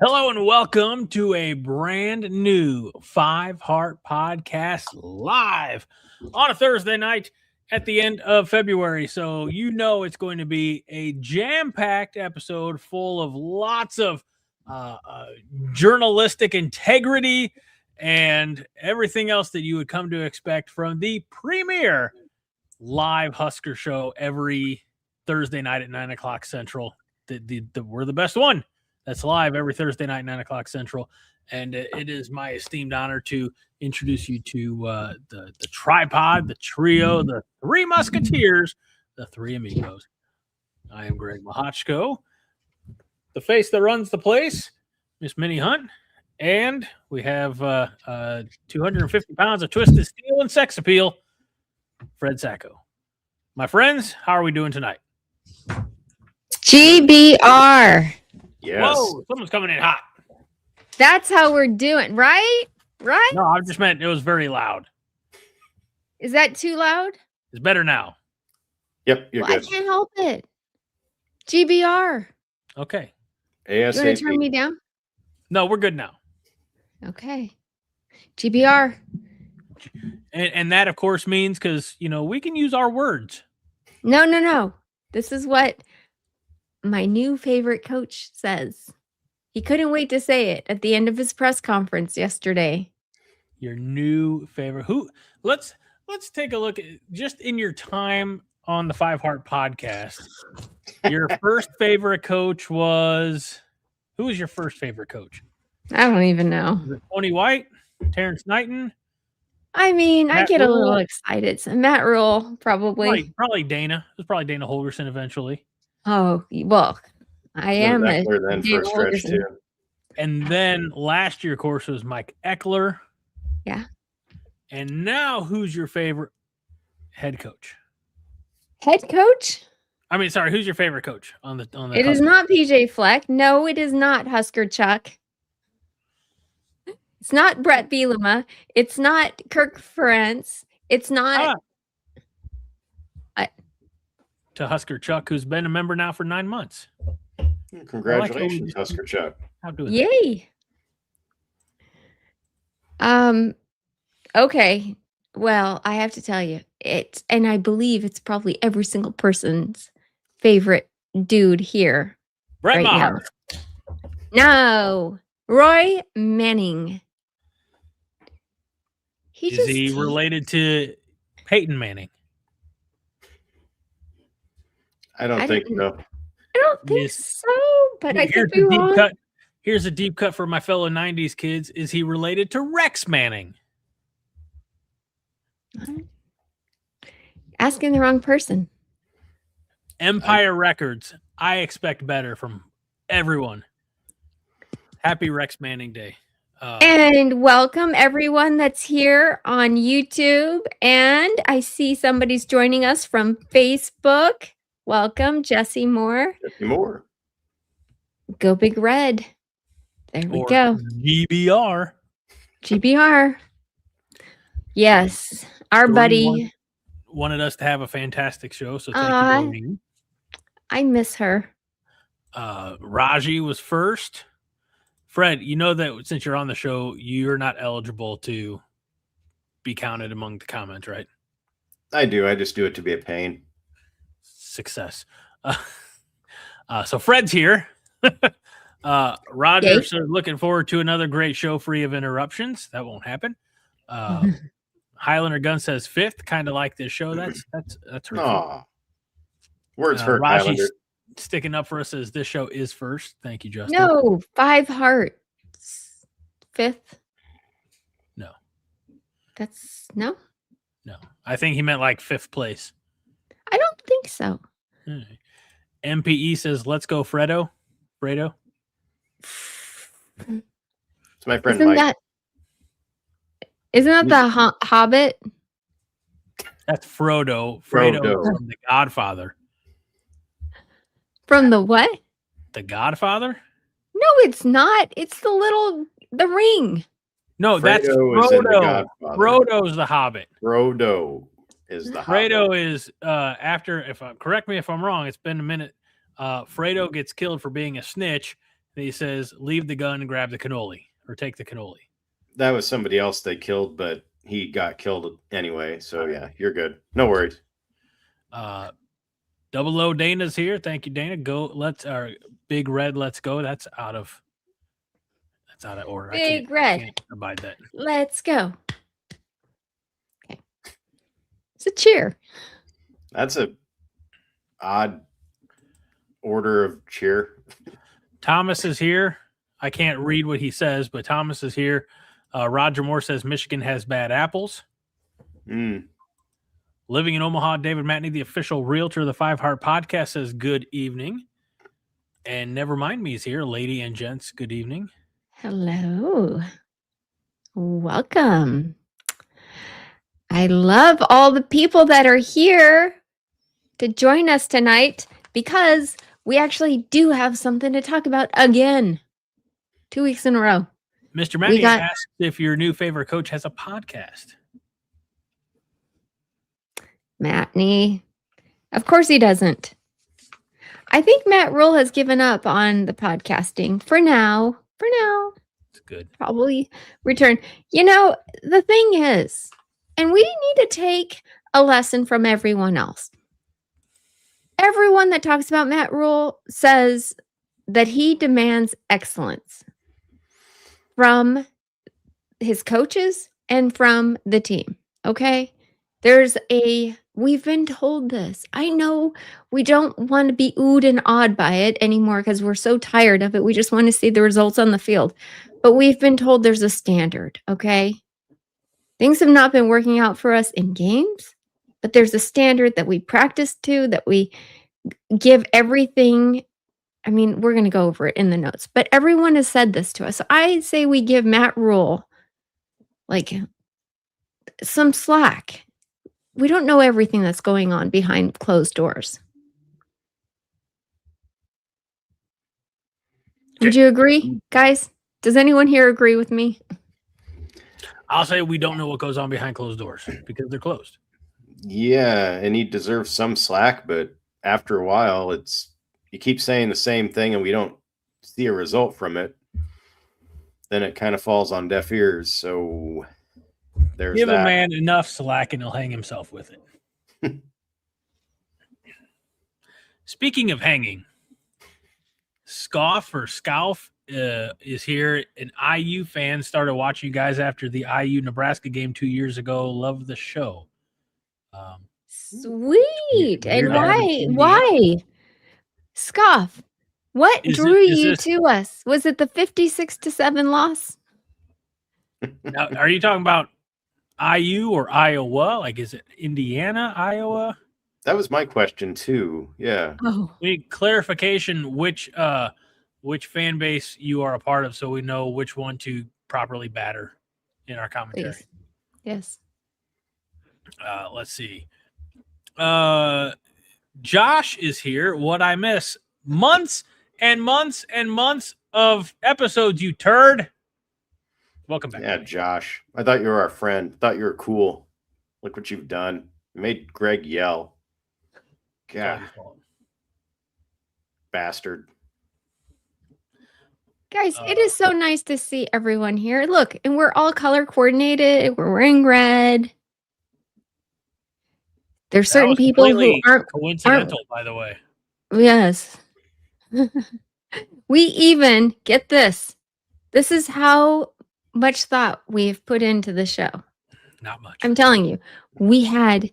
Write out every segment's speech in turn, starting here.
Hello and welcome to a brand new Five Heart Podcast live on a Thursday night at the end of February. So you know it's going to be a jam-packed episode full of lots of journalistic integrity and everything else that you would come to expect from the premier live Husker show every Thursday night at 9 o'clock Central. We're the best one. That's live every Thursday night, 9 o'clock Central. And it is my esteemed honor to introduce you to the tripod, the trio, the three musketeers, the three amigos. I am Greg Mahochko, the face that runs the place, Miss Minnie Hunt, and we have 250 pounds of twisted steel and sex appeal, Fred Sacco. My friends, how are we doing tonight? GBR. Yes. Whoa, someone's coming in hot. That's how we're doing, right? Right? No, I just meant it was very loud. Is that too loud? It's better now. Yep, you're Well, I good. can't help it. GBR. Okay. You want to turn me down? No, we're good now. Okay. GBR. And that, of course, means because, we can use our words. No. This is what my new favorite coach says. He couldn't wait to say it at the end of his press conference yesterday. Your new favorite. Let's take a look at just in your time on the Five Heart Podcast. Your first favorite coach was who was your first favorite coach? I don't even know. Was it Tony White, Terrence Knighton? I mean, Matt I get a Rhule? little excited. So Matt Rhule, probably. Probably Dana. It was probably Dana Holgerson eventually. Oh, well, I am a then for a stretch Holgerson. too. And then last year, of course, was Mike Eckler. Yeah. And now, who's your favorite head coach? Head coach? I mean, sorry, who's your favorite coach on the? It is Huskers? not PJ Fleck. No, it is not Husker Chuck. It's not Brett Bielema. It's not Kirk Ferentz. It's not. To Husker Chuck, who's been a member now for 9 months. Congratulations, Husker Chuck. How do Yay. Okay. Well, I have to tell you, and I believe it's probably every single person's favorite dude here. Brett right Maher. No, Roy Manning. Is he related to Peyton Manning? I don't think so. I don't think Yes. so, but I could be wrong. Cut. Here's a deep cut for my fellow 90s kids. Is he related to Rex Manning? Asking the wrong person. Empire Records. I expect better from everyone. Happy Rex Manning Day. And welcome everyone that's here on YouTube. And I see somebody's joining us from Facebook. Welcome, Jesse Moore. Jesse Moore. Go Big Red. There we or go. GBR. GBR. Yes, our buddy. Wanted us to have a fantastic show, so thank you, Doreen. I miss her. Raji was first. Fred, you know that since you're on the show, you're not eligible to be counted among the comments, right? I do. I just do it to be a pain. Success. So Fred's here. Roger Yay. said, looking forward to another great show free of interruptions. That won't happen. Highlander Gun says fifth, kind of like this show. That's hurtful. Aw. Words hurt, Raji's Highlander. sticking up for us as this show is first. Thank you, Justin. No, 5 hearts. Fifth. No. That's no. No. I think he meant like fifth place. I don't think so. All right. MPE says, let's go, Fredo. It's my friend Isn't Mike. that the Hobbit? That's Frodo. Fredo Frodo. from The Godfather. From the what? The Godfather? No, it's not. It's the ring. No, that's Fredo is in The Frodo. Godfather. Frodo's the Hobbit. Frodo is the Fredo Hobbit. is after. Correct me if I'm wrong. It's been a minute. Fredo gets killed for being a snitch, He says, leave the gun and grab the cannoli, or take the cannoli. That was somebody else they killed, but he got killed anyway. So yeah, you're good. No worries. Double O Dana's here. Thank you, Dana. Go. Big Red. Let's go. That's out of order. Big I Red. can't abide that. Let's go. Okay. It's a cheer. That's a odd order of cheer. Thomas is here. I can't read what he says, but Thomas is here. Roger Moore says Michigan has bad apples. Living in Omaha, David Matney, the official realtor of the Five Heart Podcast, says good evening. And Never Mind Me is here. Lady and gents, good evening. Hello. Welcome. I love all the people that are here to join us tonight because we actually do have something to talk about again. 2 weeks in a row. Mr. Matney asked if your new favorite coach has a podcast. Matney. Of course he doesn't. I think Matt Rhule has given up on the podcasting for now. It's good. Probably return. The thing is, and we need to take a lesson from everyone else. Everyone that talks about Matt Rhule says that he demands excellence from his coaches and from the team. Okay? We've been told this. I know we don't want to be oohed and awed by it anymore because we're so tired of it. We just want to see the results on the field. But we've been told there's a standard, okay? Things have not been working out for us in games, but there's a standard that we practice to, that we give everything. I mean, we're going to go over it in the notes, but everyone has said this to us. So I say we give Matt Rhule some slack. We don't know everything that's going on behind closed doors. Would you agree, guys? Does anyone here agree with me? I'll say we don't know what goes on behind closed doors because they're closed. Yeah, and he deserves some slack, but after a while, you keep saying the same thing and we don't see a result from it. Then it kind of falls on deaf ears. So there's Give that. a man enough slack and he'll hang himself with it. Speaking of hanging, Scoff is here. An IU fan, started watching you guys after the IU Nebraska game 2 years ago. Love the show. Sweet. And why? Scoff. What drew you to us? Was it the 56-7 loss? Now, are you talking about IU or Iowa? Like, is it Indiana, Iowa? That was my question too. Yeah. Oh. We need clarification which fan base you are a part of so we know which one to properly batter in our commentary. Please. Yes. Let's see. Josh is here. What I miss? Months and months and months of episodes, you turd. Welcome back. Yeah, Josh. I thought you were our friend. I thought you were cool. Look what you've done. You made Greg yell. God. Bastard. Guys, it is so nice to see everyone here. Look, and we're all color coordinated. We're wearing red. There's certain people who aren't coincidental, by the way. Yes. We even get this. This is how much thought we've put into the show. Not much. I'm telling you, we had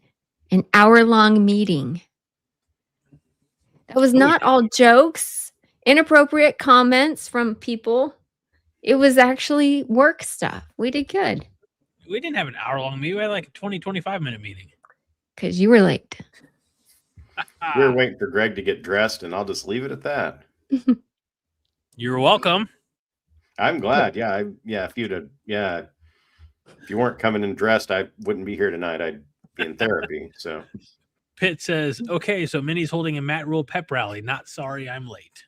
an hour-long meeting. That was not all jokes, inappropriate comments from people. It was actually work stuff. We did good. We didn't have an hour-long meeting. We had like a 20, 25-minute meeting. Because you were late. We were waiting for Greg to get dressed, and I'll just leave it at that. You're welcome. I'm glad. Yeah, if you weren't coming in dressed, I wouldn't be here tonight. I'd be in therapy. So Pitt says, okay, so Minnie's holding a Matt Rhule pep rally. Not sorry I'm late.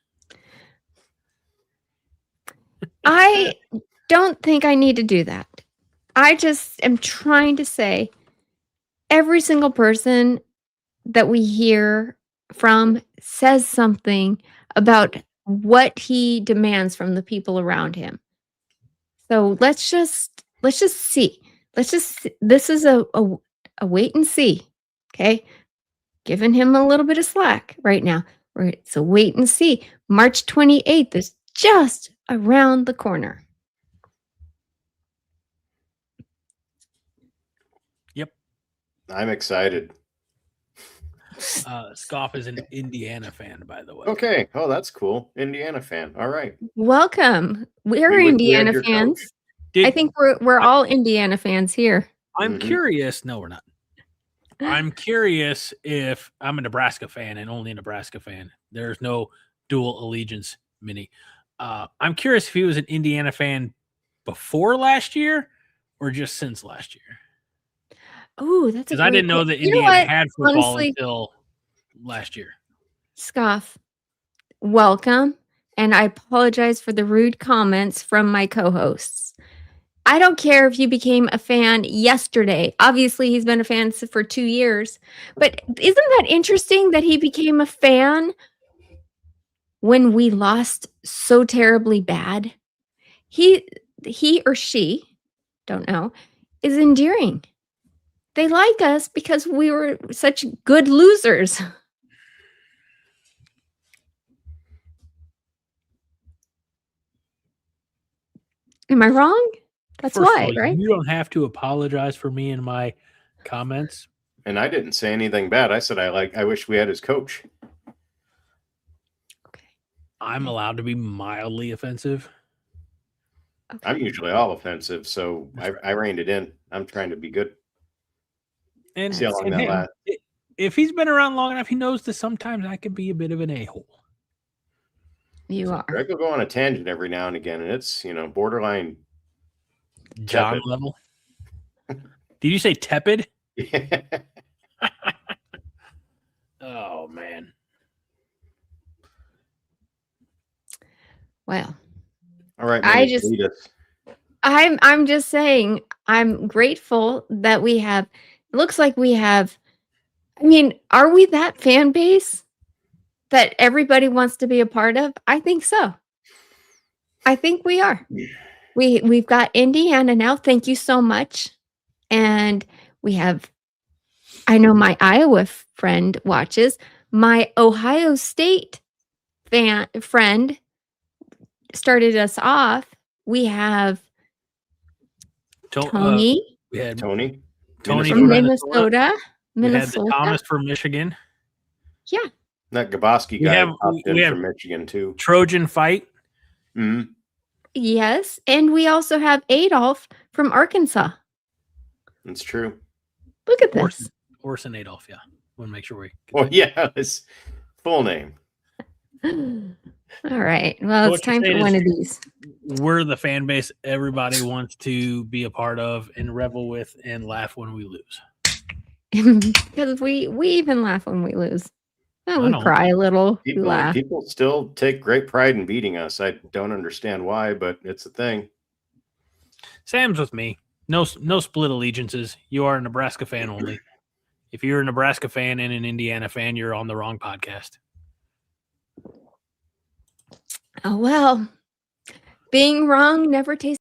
I don't think I need to do that. I just am trying to say every single person that we hear from says something about what he demands from the people around him. So let's just see. This is a wait and see. Okay. Giving him a little bit of slack right now. It's a wait and see. March 28th is just around the corner. Yep. I'm excited. Scoff is an Indiana fan, by the way. Okay. Oh, that's cool. Indiana fan. All right. Welcome. We're We wish we had Indiana your fans. coach. I think we're all Indiana fans here. I'm curious. No, we're not. I'm curious if I'm a Nebraska fan and only a Nebraska fan. There's no dual allegiance, Minnie. I'm curious if he was an Indiana fan before last year or just since last year. Oh, that's because I didn't know that Indiana had football until last year. Scoff, welcome. And I apologize for the rude comments from my co-hosts. I don't care if you became a fan yesterday. Obviously, he's been a fan for 2 years. But isn't that interesting that he became a fan when we lost so terribly bad? He or she, don't know, is endearing. They like us because we were such good losers. Am I wrong? That's First of why, all, right? You don't have to apologize for me in my comments. And I didn't say anything bad. I said I wish we had his coach. Okay. I'm allowed to be mildly offensive. Okay. I'm usually all offensive, so I reined it in. I'm trying to be good. And See how long that hey, lasts. if he's been around long enough, he knows that sometimes I can be a bit of an a-hole. You are. Greg will go on a tangent every now and again, and it's borderline John tepid. level. Did you say tepid? Oh man. Well, All right, I Minnie, just- lead us. I'm just saying I'm grateful that we have. It looks like we have. I mean, are we that fan base that everybody wants to be a part of? I think so. I think we are. We've got Indiana now. Thank you so much. And we have, I know my Iowa friend watches. My Ohio State friend started us off. We have Tony. We had Tony Tony from Minnesota. We had the Thomas from Michigan. Yeah. That Gaboski We guy have- popped in we have- from Michigan too. Trojan Fight. Mhm. Yes. And we also have Adolf from Arkansas. That's true. Look at this. Orson Adolf, yeah. Want to make sure we. Well, yeah, his full name. All right. Well, So it's what you're time for saying one is- of these. We're the fan base everybody wants to be a part of and revel with and laugh when we lose. Because we even laugh when we lose. Oh, I we know. cry a little. We laugh. People still take great pride in beating us. I don't understand why, but it's a thing. Sam's with me. No split allegiances. You are a Nebraska fan only. If you're a Nebraska fan and an Indiana fan, you're on the wrong podcast. Oh, well. Being wrong never tastes.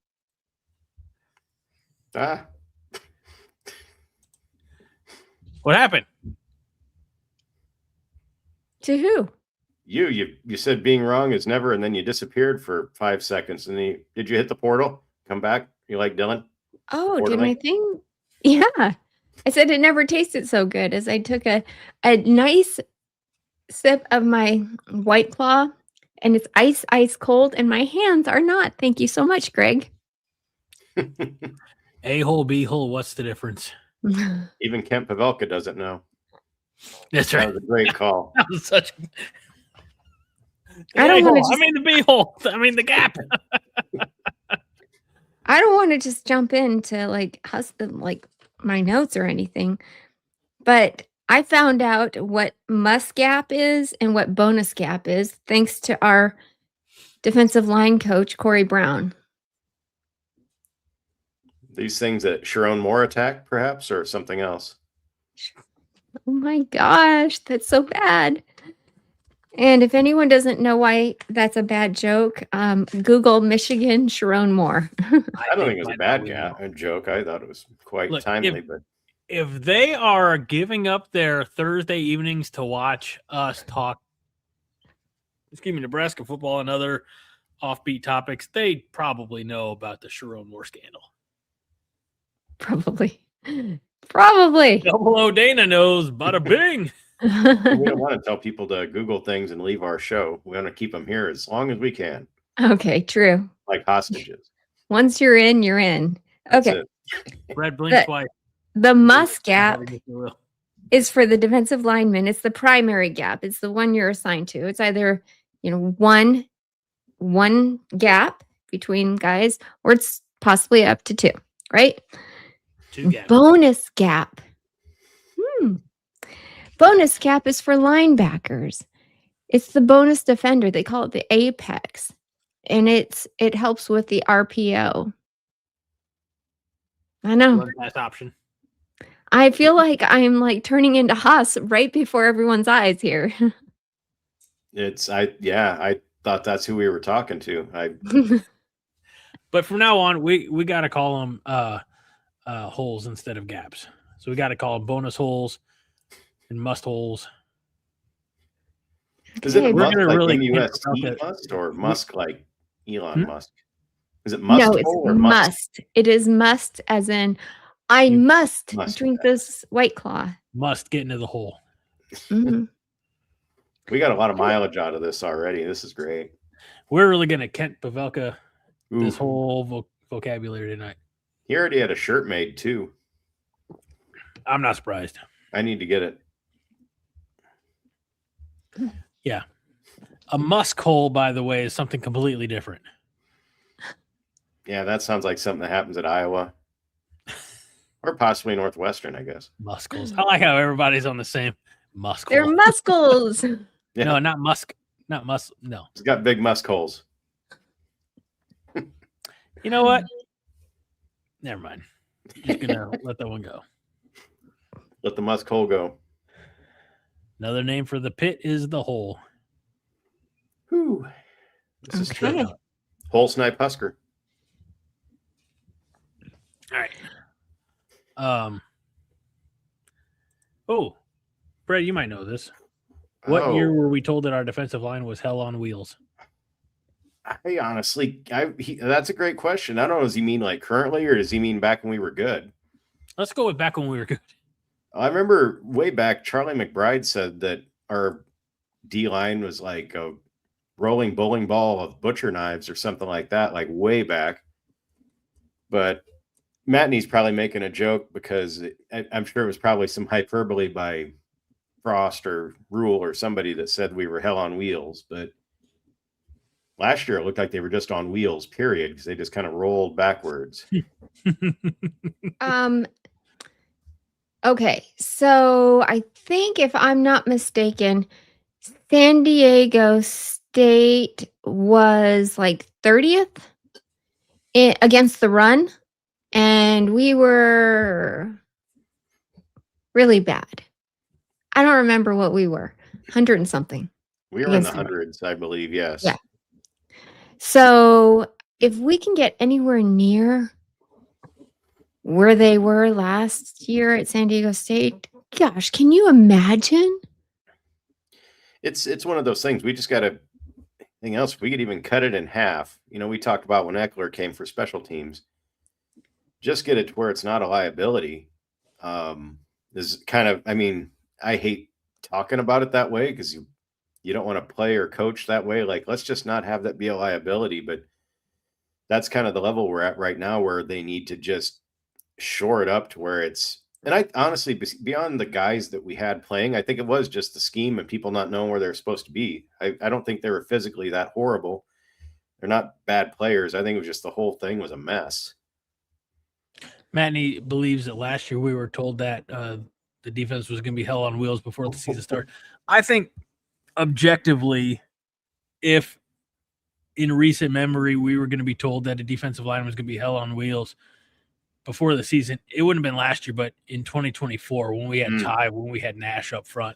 Ah, What happened? To who? you said being wrong is never, and then you disappeared for 5 seconds. And then did you hit the portal? Come back? You like Dylan? Oh, did Quarterly? my thing? Yeah. I said it never tasted so good as I took a nice sip of my White Claw, and it's ice cold, and my hands are not. Thank you so much, Greg. A-hole, B-hole, what's the difference? Even Kent Pavelka doesn't know. That's That right. was a great call. That was such. I don't wanna A-hole. I mean the B-hole. I mean the gap. I don't want to just jump into like my notes or anything, but I found out what must gap is and what bonus gap is thanks to our defensive line coach, Corey Brown. These things that Sharon Moore attack, perhaps, or something else. Oh my gosh, that's so bad. And if anyone doesn't know why that's a bad joke, Google Michigan Sharon Moore. I don't think it was a bad joke. I thought it was quite timely. But if they are giving up their Thursday evenings to watch us talk, Nebraska football and other offbeat topics, they probably know about the Sharon Moore scandal. Probably. Double O Dana knows. Bada bing. We don't want to tell people to Google things and leave our show. We want to keep them here as long as we can. Okay, true. Like hostages. Once you're in, you're in. Okay. Red blink twice. The must gap is for the defensive lineman. It's the primary gap. It's the one you're assigned to. It's either, one gap between guys, or it's possibly up to 2, right? 2 gaps. Bonus gap. Bonus gap is for linebackers. It's the bonus defender. They call it the apex. And it helps with the RPO. I know. Last option. I feel like I'm like turning into Haas right before everyone's eyes here. I thought that's who we were talking to. But from now on, we got to call them holes instead of gaps. So we got to call them bonus holes and must holes. Is it must like M-U-S-T must or Musk like Elon Musk? Is it must? No, it's or must. It is must as in I must drink this White Claw. Must get into the hole. Mm-hmm. We got a lot of mileage out of this already. This is great. We're really going to Kent Pavelka this whole vocabulary tonight. He already had a shirt made too. I'm not surprised. I need to get it. Yeah. A musk hole, by the way, is something completely different. Yeah, that sounds like something that happens at Iowa. Or possibly Northwestern, I guess. Musk holes. I like how everybody's on the same musk hole. They're muscles. Yeah. No, not musk. Not musk. No. It's got big musk holes. You know what? Never mind. Just going to let that one go. Let the musk hole go. Another name for the pit is the hole. Whew. This is true. Hole snipe Husker. All right. Oh, Brett, you might know this. What year were we told that our defensive line was hell on wheels? I honestly, that's a great question. I don't know. Does he mean like currently, or does he mean back when we were good? Let's go with back when we were good. I remember way back, Charlie McBride said that our D line was like a rolling bowling ball of butcher knives or something like that, like way back. But Matney's probably making a joke because I'm sure it was probably some hyperbole by Frost or Rhule or somebody that said we were hell on wheels. But last year it looked like they were just on wheels, period, because they just kind of rolled backwards. Okay, so I think if I'm not mistaken, San Diego State was like 30th against the run, and we were really bad. I don't remember what we were, 100 and something. We were in the hundreds, I believe, yes. Yeah. So if we can get anywhere near where they were last year at San Diego State, gosh, can you imagine? It's one of those things. We just got to, anything else, if we could even cut it in half. We talked about when Eckler came for special teams, just get it to where it's not a liability. Is kind of, I hate talking about it that way because you don't want to play or coach that way. Like, let's just not have that be a liability. But that's kind of the level we're at right now, where they need to just shore it up to where it's, and I honestly, beyond the guys that we had playing, I think it was just the scheme and people not knowing where they're supposed to be. I don't think they were physically that horrible. They're not bad players. I think it was just the whole thing was a mess. Matney believes that last year we were told that the defense was going to be hell on wheels before the season started. I think objectively, if in recent memory we were going to be told that a defensive line was going to be hell on wheels before the season, it wouldn't have been last year, but in 2024 when we had Ty, when we had Nash up front,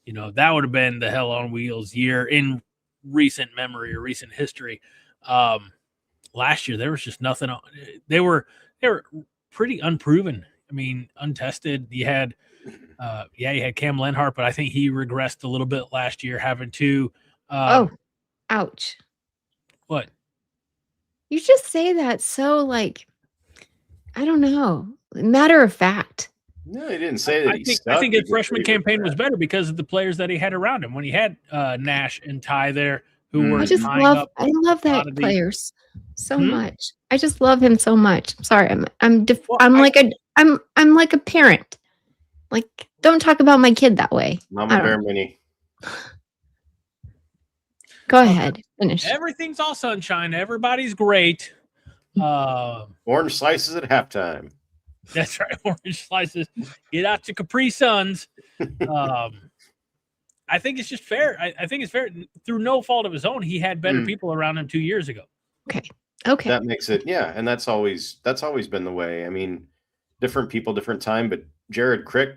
that would have been the hell on wheels year in recent memory or recent history. Last year there was just nothing on. They were pretty unproven. I mean, untested. You had Cam Lenhart, but I think he regressed a little bit last year, having to. Ouch! What? You just say that so like, I don't know, matter of fact. No, he didn't say that. I think his freshman campaign was better because of the players that he had around him. When he had Nash and Ty there, who were I love that players so much. I just love him so much. I'm sorry, I'm like a parent. Like, don't talk about my kid that way. Mama Bear Minnie. Go ahead, finish. Everything's all sunshine. Everybody's great. Orange slices at halftime. That's right. Orange slices. Get out your Capri Suns. I think it's just fair. I think it's fair. Through no fault of his own, he had better people around him 2 years ago. Okay. That makes it, and that's always been the way. I mean, different people, different time, but Jared Crick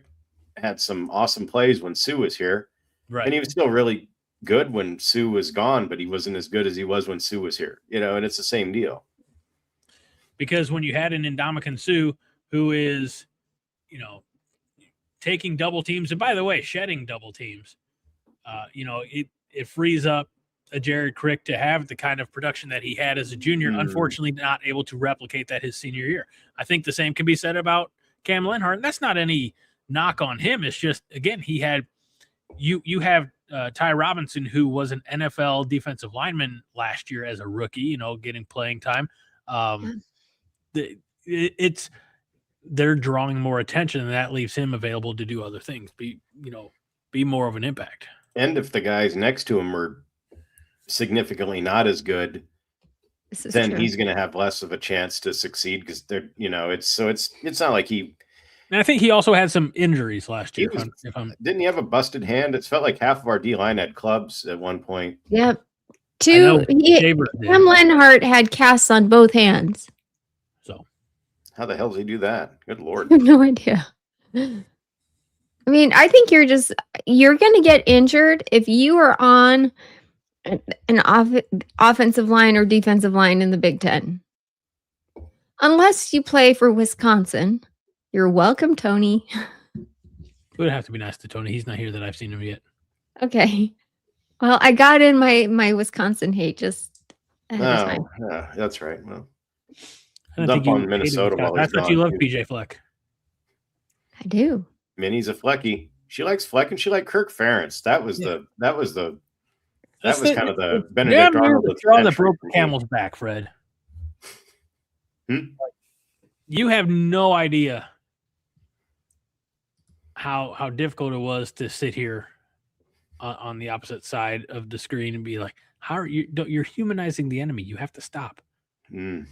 had some awesome plays when Sue was here. Right. And he was still really good when Sue was gone, but he wasn't as good as he was when Sue was here, and it's the same deal. Because when you had an Ndamukong Suh who is, taking double teams, and by the way, shedding double teams, it frees up a Jared Crick to have the kind of production that he had as a junior, unfortunately not able to replicate that his senior year. I think the same can be said about Cam Lenhart, and that's not any knock on him. It's just, again, he had you have Ty Robinson, who was an NFL defensive lineman last year as a rookie, getting playing time. They're drawing more attention, and that leaves him available to do other things, be more of an impact. And if the guys next to him were significantly not as good, then he's going to have less of a chance to succeed because they're, it's not like he. And I think he also had some injuries last year. Didn't he have a busted hand? It felt like half of our D line had clubs at one point. Yep. Cam Lenhart had casts on both hands. So, how the hell does he do that? Good Lord. I have no idea. I mean, I think you're going to get injured if you are on an offensive line or defensive line in the Big Ten. Unless you play for Wisconsin. You're welcome, Tony. It would have to be nice to Tony. He's not here that I've seen him yet. Okay. Well, I got in my Wisconsin hate just ahead of time. Yeah, that's right. Well, I don't think you on Minnesota. I thought you loved PJ Fleck. I do. Minnie's a Flecky. She likes Fleck, and she liked Kirk Ferentz. That was kind of the Benedict Arnold. The straw that broke the camel's back, Fred. You have no idea how difficult it was to sit here on the opposite side of the screen and be like, you're humanizing the enemy. You have to stop. You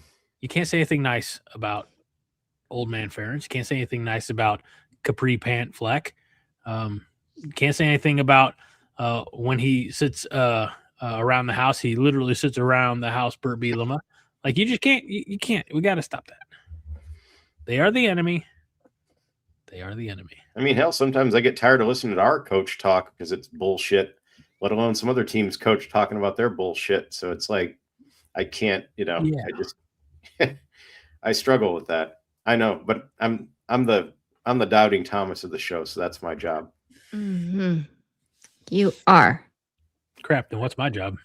can't say anything nice about old man Ferentz. You can't say anything nice about Capri Pant Fleck. You can't say anything about when he sits around the house. He literally sits around the house, Bert Bielema. Like, you just can't. You can't. We got to stop that. They are the enemy. They are the enemy. I mean, hell, sometimes I get tired of listening to our coach talk because it's bullshit, let alone some other team's coach talking about their bullshit. So it's like, I can't, I struggle with that. I know, but I'm the doubting Thomas of the show. So that's my job. Mm-hmm. You are. Crap. Then what's my job?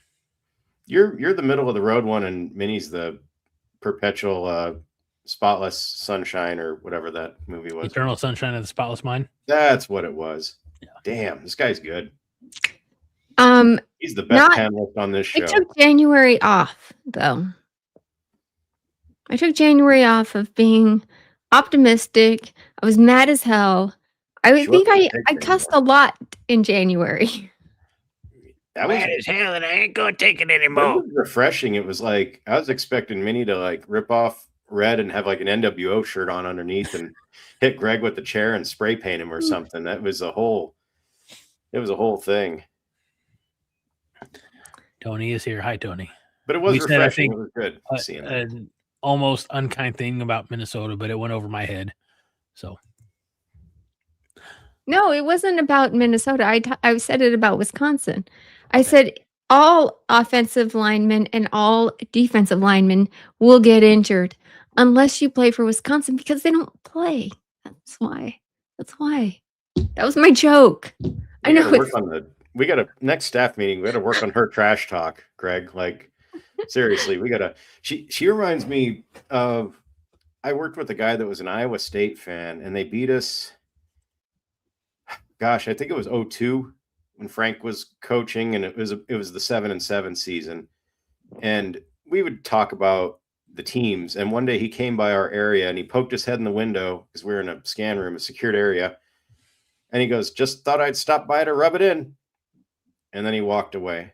You're the middle of the road one, and Minnie's the perpetual, Spotless Sunshine or whatever that movie was. Eternal Sunshine of the Spotless Mind. That's what it was. Yeah. Damn, this guy's good. He's the best panelist on this show. I took January off, though. I took January off of being optimistic. I was mad as hell. I think I cussed a lot in January. That was mad as hell, and I ain't gonna take it anymore. It was refreshing. It was like I was expecting Minnie to like rip off Red and have like an NWO shirt on underneath and hit Greg with the chair and spray paint him or something. It was a whole thing. Tony is here. Hi, Tony. But it was refreshing. It was good seeing that. An almost unkind thing about Minnesota, but it went over my head. So No, it wasn't about Minnesota. I said it about Wisconsin. I said all offensive linemen and all defensive linemen will get injured unless you play for Wisconsin because they don't play. That's why. That's why. That was my joke. I know. We got a next staff meeting. We got to work on her trash talk, Greg. Like, seriously, we got to. She reminds me of. I worked with a guy that was an Iowa State fan, and they beat us. Gosh, I think it was 02 when Frank was coaching, and it was the 7-7 season. And we would talk about the teams. And one day he came by our area and he poked his head in the window because we were in a scan room, a secured area. And he goes, "Just thought I'd stop by to rub it in." And then he walked away.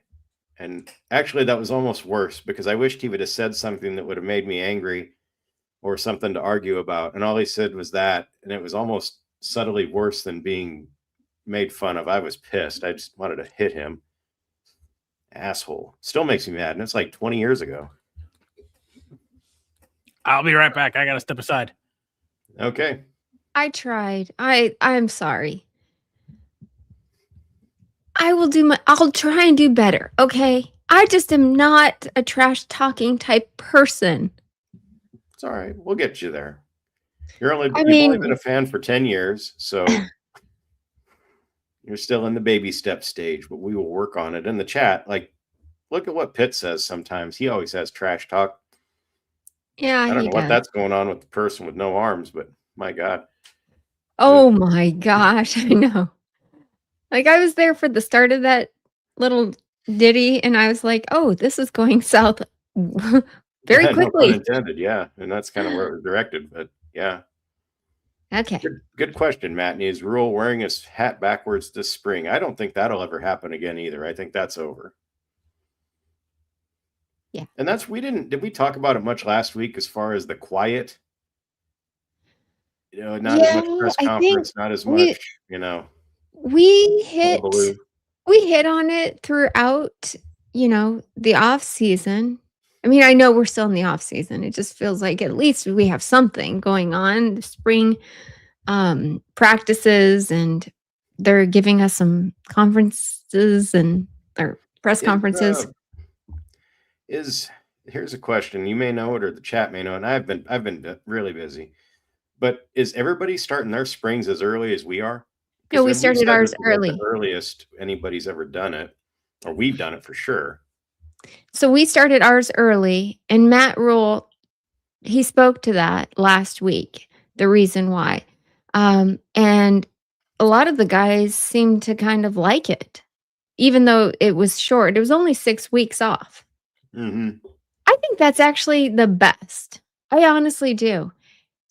And actually, that was almost worse because I wished he would have said something that would have made me angry or something to argue about. And all he said was that. And it was almost subtly worse than being made fun of. I was pissed. I just wanted to hit him. Asshole. Still makes me mad. And it's like 20 years ago. I'll be right back. I got to step aside. Okay. I tried. I'm sorry. I'll try and do better, okay? I just am not a trash talking type person. It's all right. We'll get you there. You've only been a fan for 10 years, so you're still in the baby step stage, but we will work on it. In the chat, like, look at what Pitt says sometimes. He always has trash talk. Yeah, I don't know what that's going on with the person with no arms, but my God. Oh my gosh, I know. Like, I was there for the start of that little ditty, and I was like, "Oh, this is going south very quickly." No pun intended, yeah. And that's kind of where it was directed, but yeah. Okay. Good question, Matt. Is Rhule wearing his hat backwards this spring? I don't think that'll ever happen again either. I think that's over. Yeah. And did we talk about it much last week as far as the quiet? Not as much press conference, not as much, We hit on it throughout, the off season. I mean, I know we're still in the off season. It just feels like at least we have something going on. The spring practices, and they're giving us some conferences or press conferences. Here's a question. You may know it or the chat may know, and I've been really busy. But is everybody starting their springs as early as we are? No, we started ours early. The earliest anybody's ever done it, or we've done it for sure. So we started ours early, and Matt Rhule, he spoke to that last week, the reason why. And a lot of the guys seemed to kind of like it, even though it was short. It was only 6 weeks off. Mm-hmm. I think that's actually the best. I honestly do.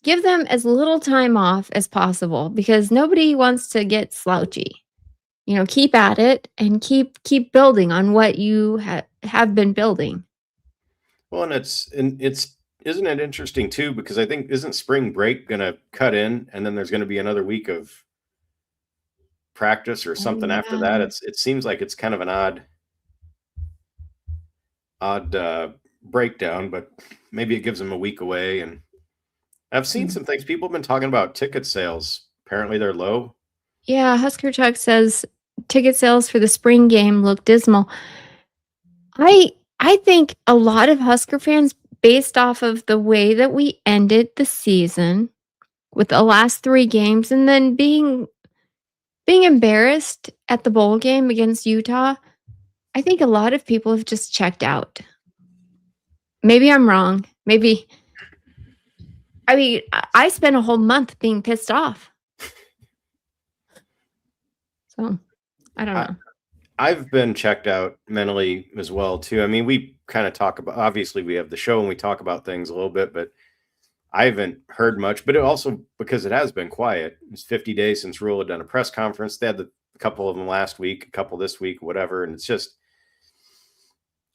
Give them as little time off as possible because nobody wants to get slouchy. Keep at it and keep building on what you have been building. Well, and isn't it interesting too? Because I think isn't spring break going to cut in, and then there's going to be another week of practice or something after that. It seems like it's kind of an odd breakdown, but maybe it gives them a week away. And I've seen some things. People have been talking about ticket sales. Apparently they're low. Yeah, Husker Chuck says ticket sales for the spring game look dismal. I think a lot of Husker fans, based off of the way that we ended the season with the last 3 games and then being embarrassed at the bowl game against Utah, I think a lot of people have just checked out. Maybe I'm wrong. I spent a whole month being pissed off. So, I don't know. I've been checked out mentally as well, too. I mean, we kind of talk about, obviously we have the show and we talk about things a little bit, but I haven't heard much, but it also, because it has been quiet. It's 50 days since Rhule had done a press conference. They had a couple of them last week, a couple this week, whatever. And it's just,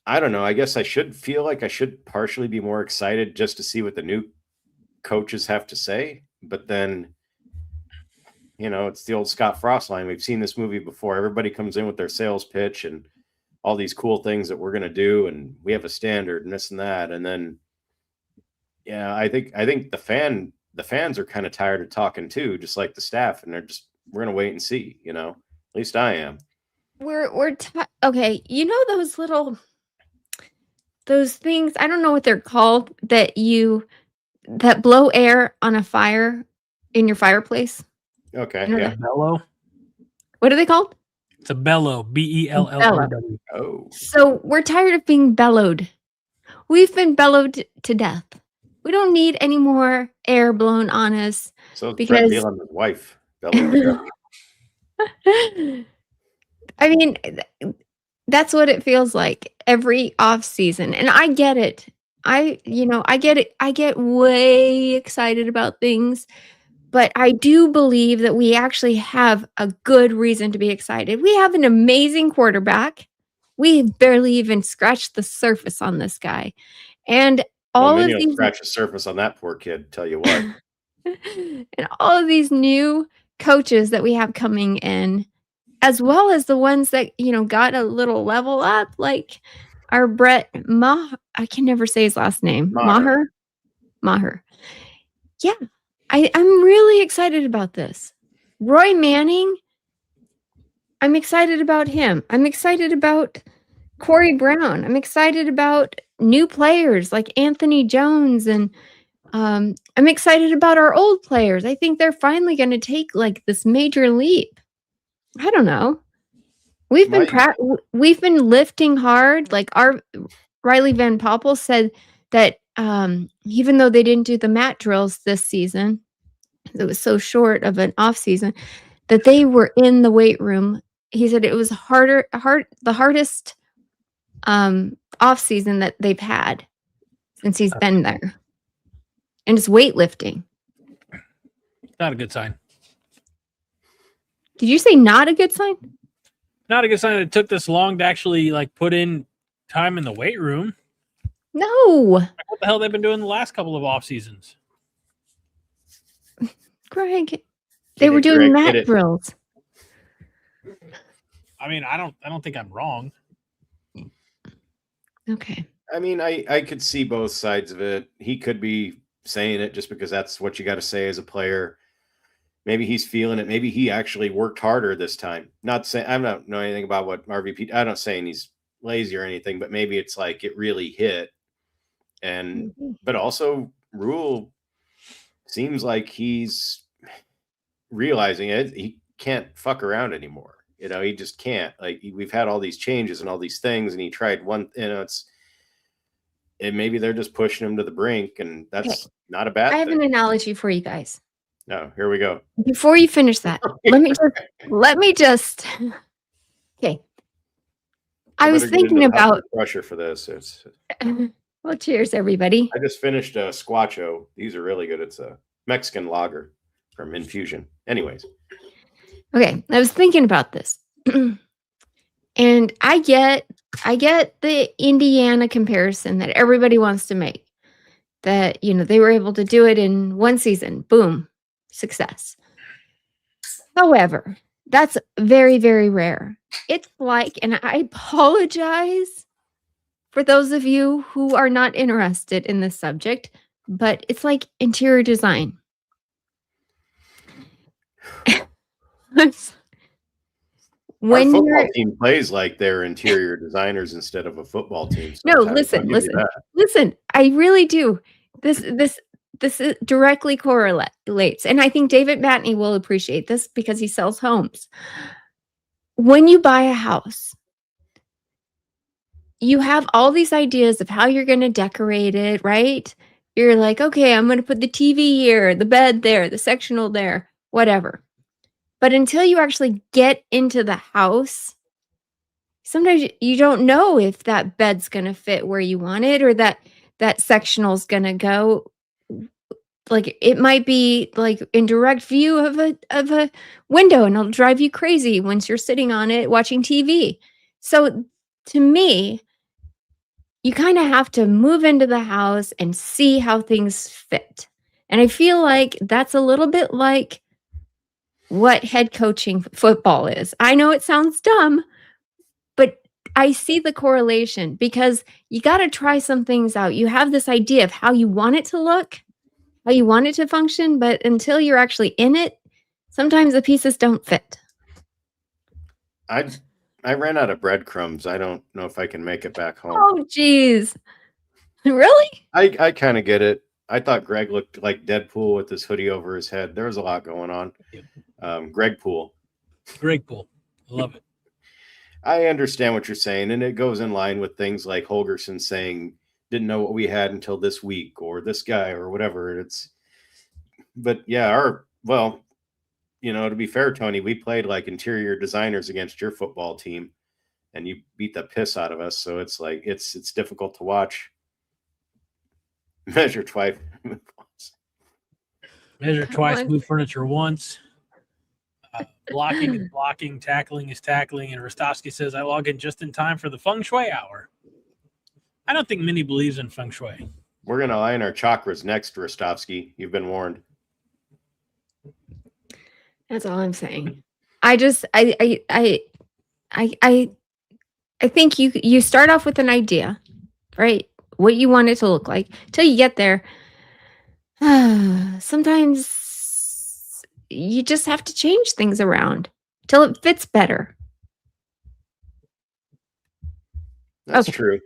I don't know. I guess I should feel like I should partially be more excited just to see what the new coaches have to say. But then, it's the old Scott Frost line. We've seen this movie before. Everybody comes in with their sales pitch and all these cool things that we're going to do. And we have a standard and this and that. And then, yeah, I think the fans are kind of tired of talking too, just like the staff. And they're just, we're gonna wait and see. At least I am. Okay. You know those things, I don't know what they're called, that blow air on a fire in your fireplace. Okay. You know Yeah. Bellow. What are they called? It's a bellow. BELLOW. Oh. So we're tired of being bellowed. We've been bellowed to death. We don't need any more air blown on us. So because Brett Bielema's wife. Bella. I mean, that's what it feels like every off season. And I get it. I get it. I get way excited about things, but I do believe that we actually have a good reason to be excited. We have an amazing quarterback. We barely even scratched the surface on this guy. And all of these scratch the surface on that poor kid, tell you what. and all of these new coaches that we have coming in, as well as the ones that, got a little level up, like our Brett I can never say his last name. Maher. Yeah. I'm really excited about this. Roy Manning, I'm excited about him. I'm excited about Corey Brown. I'm excited about new players like Anthony Jones, and I'm excited about our old players. I think they're finally going to take like this major leap. I don't know. We've been lifting hard. Like our Riley Van Poppel said that even though they didn't do the mat drills this season, it was so short of an off season, that they were in the weight room. He said it was the hardest off season that they've had since he's been there. And it's weightlifting. Not a good sign. Did you say not a good sign? Not a good sign that it took this long to actually like put in time in the weight room. No. What the hell they've been doing the last couple of off seasons? Greg, they were doing mat drills. I mean, I don't think I'm wrong. Okay. I mean, I could see both sides of it. He could be saying it just because that's what you got to say as a player. Maybe he's feeling it. Maybe he actually worked harder this time. Not saying I don't know anything about what RVP. I'm not saying he's lazy or anything, but maybe it's like it really hit. But also Rhule seems like he's realizing it. He can't fuck around anymore. He just can't. Like we've had all these changes and all these things, and he tried one. And maybe they're just pushing him to the brink, and that's not a bad thing. I have an analogy for you guys. No, here we go. Before you finish that, let me just. Okay. I was thinking about pressure for this. Well, cheers, everybody. I just finished a Squatcho. These are really good. It's a Mexican lager from Infusion. Anyways. Okay, I was thinking about this. And I get the Indiana comparison that everybody wants to make. That, they were able to do it in one season. Boom. Success. However, that's very, very rare. It's like, and I apologize for those of you who are not interested in this subject, but it's like interior design. When our football team plays like they're interior designers instead of a football team. No, listen. I really do. This directly correlates, and I think David Batney will appreciate this because he sells homes. When you buy a house, you have all these ideas of how you're going to decorate it, right? You're like, okay, I'm going to put the TV here, the bed there, the sectional there, whatever. But until you actually get into the house, sometimes you don't know if that bed's going to fit where you want it, or that sectional is going to go. Like it might be like in direct view of a window, and it'll drive you crazy once you're sitting on it watching TV. So to me, you kind of have to move into the house and see how things fit. And I feel like that's a little bit like what head coaching football is. I know it sounds dumb, but I see the correlation, because you got to try some things out. You have this idea of how you want it to look, how you want it to function, but until you're actually in it, Sometimes the pieces don't fit. I ran out of breadcrumbs. I don't know if I can make it back home. Oh, geez. Really? I kind of get it. I thought Greg looked like Deadpool with his hoodie over his head. There was a lot going on. Greg Poole. Greg Poole. Love it. I understand what you're saying, and it goes in line with things like Holgerson saying, didn't know what we had until this week, or this guy, or whatever. But yeah, to be fair, Tony, we played like interior designers against your football team, and you beat the piss out of us. So it's like, it's difficult to watch. Measure twice. Measure twice, move furniture once. Blocking is blocking, tackling is tackling. And Rostovsky says, I log in just in time for the feng shui hour. I don't think Minnie believes in feng shui. We're going to align our chakras next, Rostovsky. You've been warned. That's all I'm saying. I think you start off with an idea, right? What you want it to look like. Till you get there, sometimes you just have to change things around till it fits better. That's true.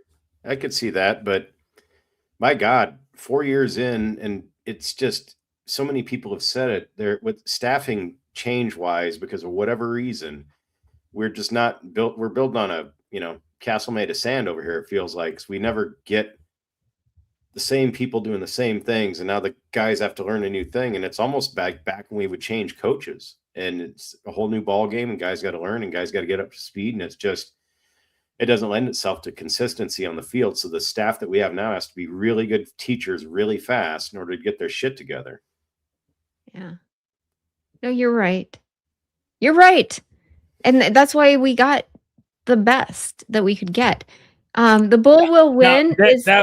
I could see that, but my God, 4 years in, and it's just so many people have said it. There with staffing change-wise, because of whatever reason, we're just not built. We're built on a castle made of sand over here. It feels like we never get the same people doing the same things, and now the guys have to learn a new thing. And it's almost back when we would change coaches, and it's a whole new ball game, and guys got to learn, and guys got to get up to speed, and it doesn't lend itself to consistency on the field. So the staff that we have now has to be really good teachers really fast in order to get their shit together. Yeah. No, you're right. You're right. And that's why we got the best that we could get. The bull will win.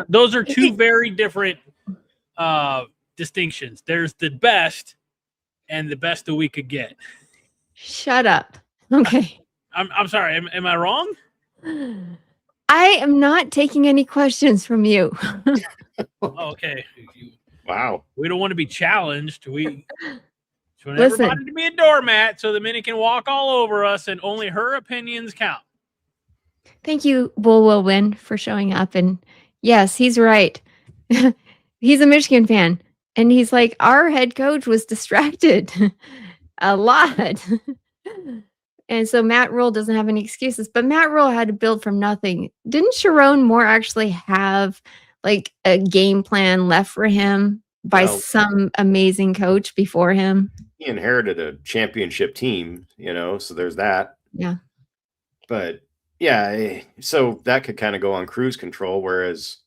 Those are two very different distinctions. There's the best and the best that we could get. Shut up. Okay. I'm sorry. Am I wrong? I am not taking any questions from you. Okay. Wow. We don't want to be challenged. We want Listen. everybody to be a doormat so the Minnie can walk all over us and only her opinions count. Thank you, Bull will win, for showing up. And yes, he's right. He's a Michigan fan. And he's like, our head coach was distracted a lot. And so Matt Rhule doesn't have any excuses. But Matt Rhule had to build from nothing. Didn't Sharon Moore actually have like a game plan left for him by some amazing coach before him? He inherited a championship team, so there's that. Yeah. But yeah, so that could kind of go on cruise control, whereas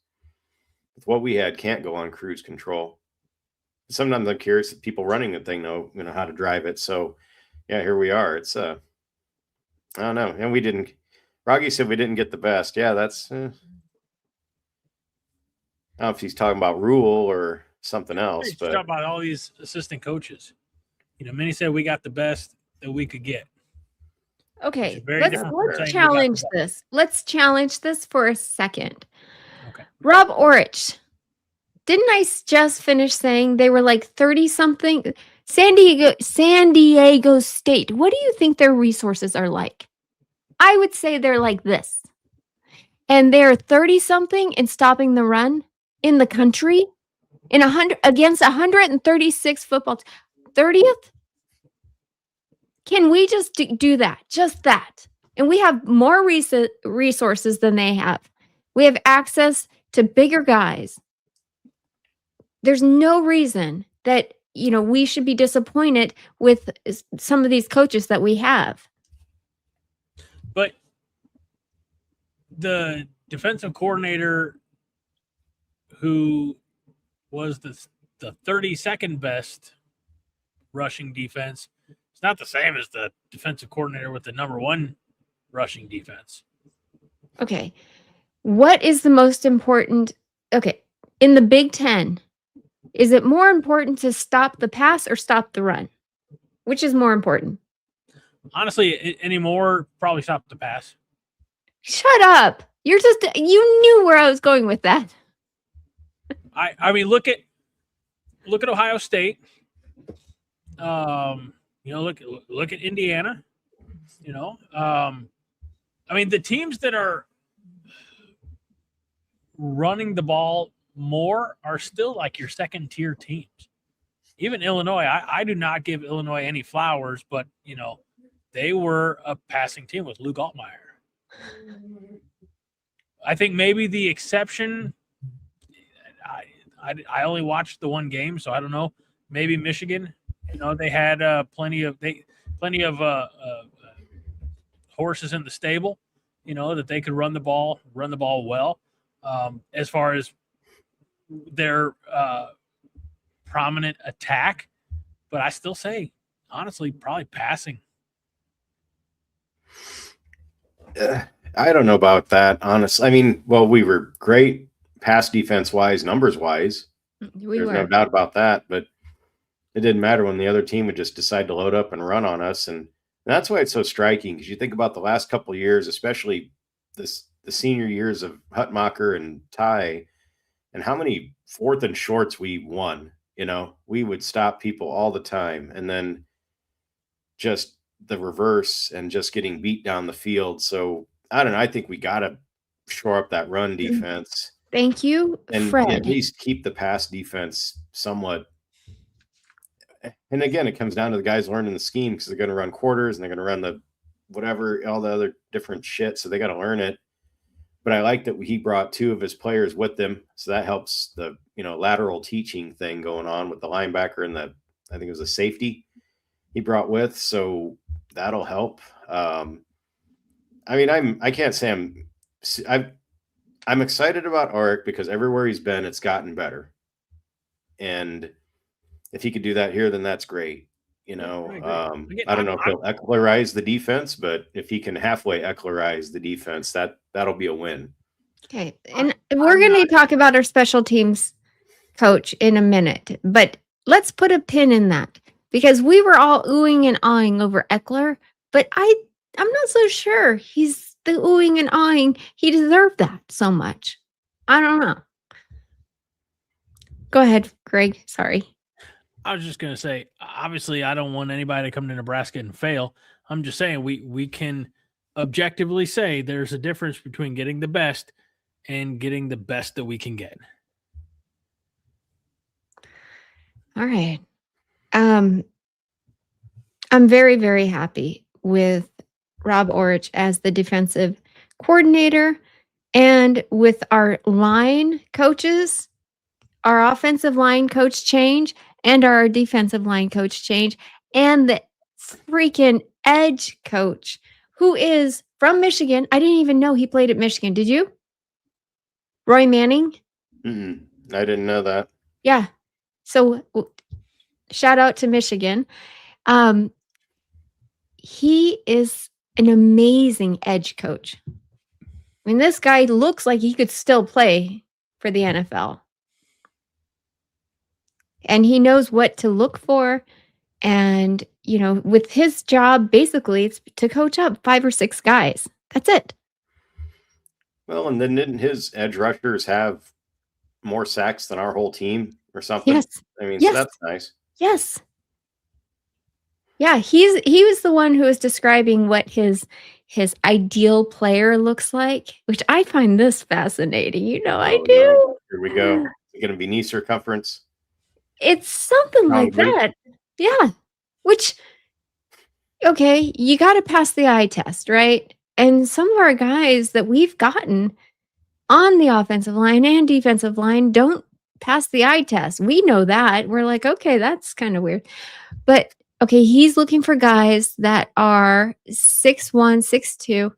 with what we had can't go on cruise control. Sometimes I'm curious if people running the thing know how to drive it. So yeah, here we are. It's I don't know. And Rogge said we didn't get the best. Yeah, that's I don't know if he's talking about Rhule or something else. He's but talking about all these assistant coaches. Minnie said we got the best that we could get. Okay, let's challenge this. Let's challenge this for a second. Okay. Rob Orich, didn't I just finish saying they were like 30-something? San Diego State. What do you think their resources are like? I would say they're like this. And they're 30-something and stopping the run in the country in 100 against 136 football. 30th? Can we just do that? Just that. And we have more resources than they have. We have access to bigger guys. There's no reason that, we should be disappointed with some of these coaches that we have. But the defensive coordinator who was the 32nd best rushing defense, it's not the same as the defensive coordinator with the number 1 rushing defense. Okay. What is the most important? Okay. In the Big Ten, is it more important to stop the pass or stop the run? Which is more important? Honestly, anymore, probably stop the pass. Shut up. You knew where I was going with that. I mean, look at Ohio State. Look at Indiana. I mean, the teams that are running the ball more are still like your second tier teams. Even Illinois, I do not give Illinois any flowers, but they were a passing team with Luke Altmaier. I think maybe the exception. I only watched the one game, so I don't know. Maybe Michigan. They had plenty of horses in the stable. That they could run the ball well. As far as their prominent attack, but I still say, honestly, probably passing. I don't know about that, honestly. I mean, well, we were great pass defense wise, numbers wise. There's no doubt about that, but it didn't matter when the other team would just decide to load up and run on us. And that's why it's so striking, because you think about the last couple of years, especially the senior years of Hutmacher and Ty, and how many 4th and shorts we won. We would stop people all the time, and then just the reverse and just getting beat down the field. So I don't know. I think we got to shore up that run defense. Thank you, and Fred. At least keep the pass defense somewhat. And again, it comes down to the guys learning the scheme, because they're going to run quarters and they're going to run the whatever, all the other different shit. So they got to learn it. But I like that he brought 2 of his players with him. So that helps the, lateral teaching thing going on with the linebacker and I think it was a safety he brought with. So that'll help. I mean, I can't say I'm excited about Arik, because everywhere he's been, it's gotten better. And if he could do that here, then that's great. I don't know if he'll Ecklerize the defense, but if he can halfway Ecklerize the defense, that'll be a win. Okay. And we're going to talk about our special teams coach in a minute, but let's put a pin in that, because we were all oohing and awing over Eckler, but I'm not so sure he's the oohing and awing. He deserved that so much. I don't know. Go ahead, Greg. Sorry. I was just going to say, obviously, I don't want anybody to come to Nebraska and fail. I'm just saying we can objectively say there's a difference between getting the best and getting the best that we can get. All right. I'm very, very happy with Rob Orich as the defensive coordinator, and with our line coaches, our offensive line coach change and our defensive line coach change, and the freaking edge coach who is from Michigan. I didn't even know he played at Michigan. Did you? Roy Manning? I didn't know that. Yeah. So shout out to Michigan. He is an amazing edge coach. I mean, this guy looks like he could still play for the NFL. And he knows what to look for. And, with his job, basically, it's to coach up 5 or 6 guys. That's it. Well, and then didn't his edge rushers have more sacks than our whole team or something? Yes. I mean, yes. So that's nice. Yes. Yeah, he was the one who was describing what his ideal player looks like, which I find this fascinating. I do. No. Here we go. Is it going to be knee circumference? It's something like that. Yeah. Which, okay, you got to pass the eye test, right? And some of our guys that we've gotten on the offensive line and defensive line don't pass the eye test. We know that. We're like, okay, that's kind of weird. But, okay, he's looking for guys that are 6'1", 6'2",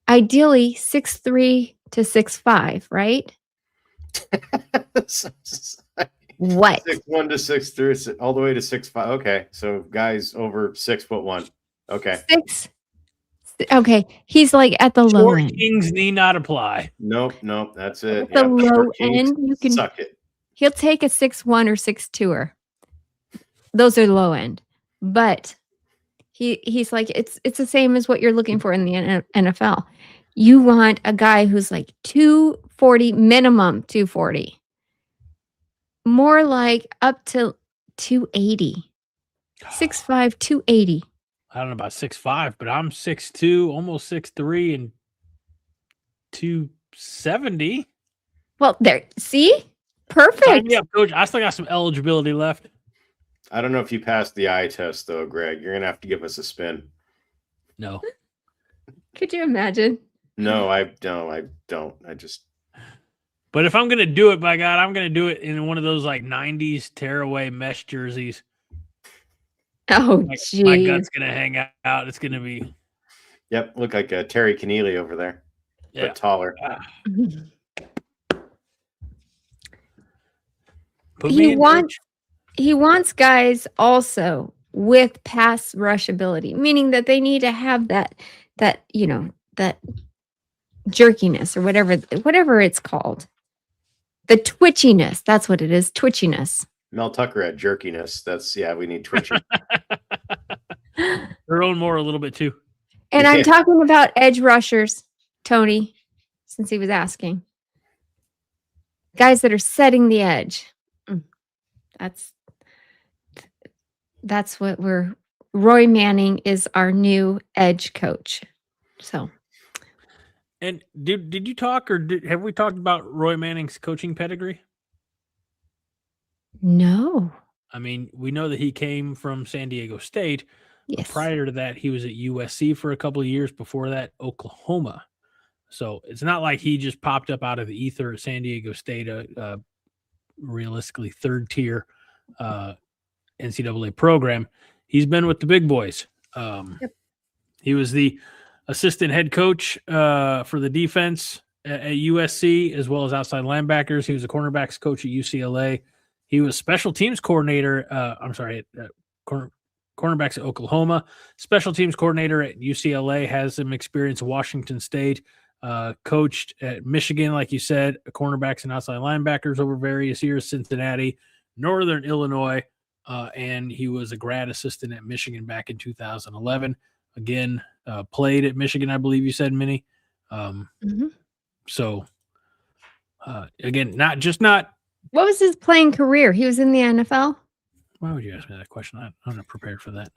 ideally 6'3" to 6'5", right? What? 6'1" to 6'3", all the way to 6'5". Okay, so guys over 6'1". Okay. Okay, he's like at the low end. Kings need not apply. Nope, that's it. At the low end, you can suck it. He'll take a 6'1" or 6'2". Those are low end, but he's like it's the same as what you're looking for in the NFL. You want a guy who's like 240 minimum, 240. More like up to 280. 6'5", 280. I don't know about 6'5", but I'm 6'2", almost 6'3", and 270. Well, there. See? Sign Perfect. me up, coach. I still got some eligibility left. I don't know if you passed the eye test, though, Greg. You're going to have to give us a spin. No. Could you imagine? No, I don't. But if I'm going to do it, by God, I'm going to do it in one of those like 90s tearaway mesh jerseys. Oh, My geez. gut's going to hang out. It's going to be. Yep, look like Terry Keneally over there, but taller. Put me in, coach. He wants guys also with pass rush ability, meaning that they need to have that jerkiness or whatever it's called. The twitchiness. That's what it is. Twitchiness. Mel Tucker at jerkiness. We need twitching. Their own more a little bit too. And I'm talking about edge rushers, Tony, since he was asking. Guys that are setting the edge. That's what Roy Manning is our new edge coach. So. And did you talk or have we talked about Roy Manning's coaching pedigree? No. I mean, we know that he came from San Diego State. Yes. Prior to that, he was at USC for a couple of years. Before that, Oklahoma. So it's not like he just popped up out of the ether at San Diego State, realistically third tier NCAA program. He's been with the big boys. Yep. He was the assistant head coach for the defense at USC, as well as outside linebackers. He was a cornerbacks coach at UCLA. He was special teams coordinator. Cornerbacks at Oklahoma. Special teams coordinator at UCLA. Has some experience at Washington State. Coached at Michigan, like you said, cornerbacks and outside linebackers over various years. Cincinnati, Northern Illinois, and he was a grad assistant at Michigan back in 2011. Again, played at Michigan, I believe you said, Minnie. So, again, not. What was his playing career? He was in the NFL? Why would you ask me that question? I'm not prepared for that.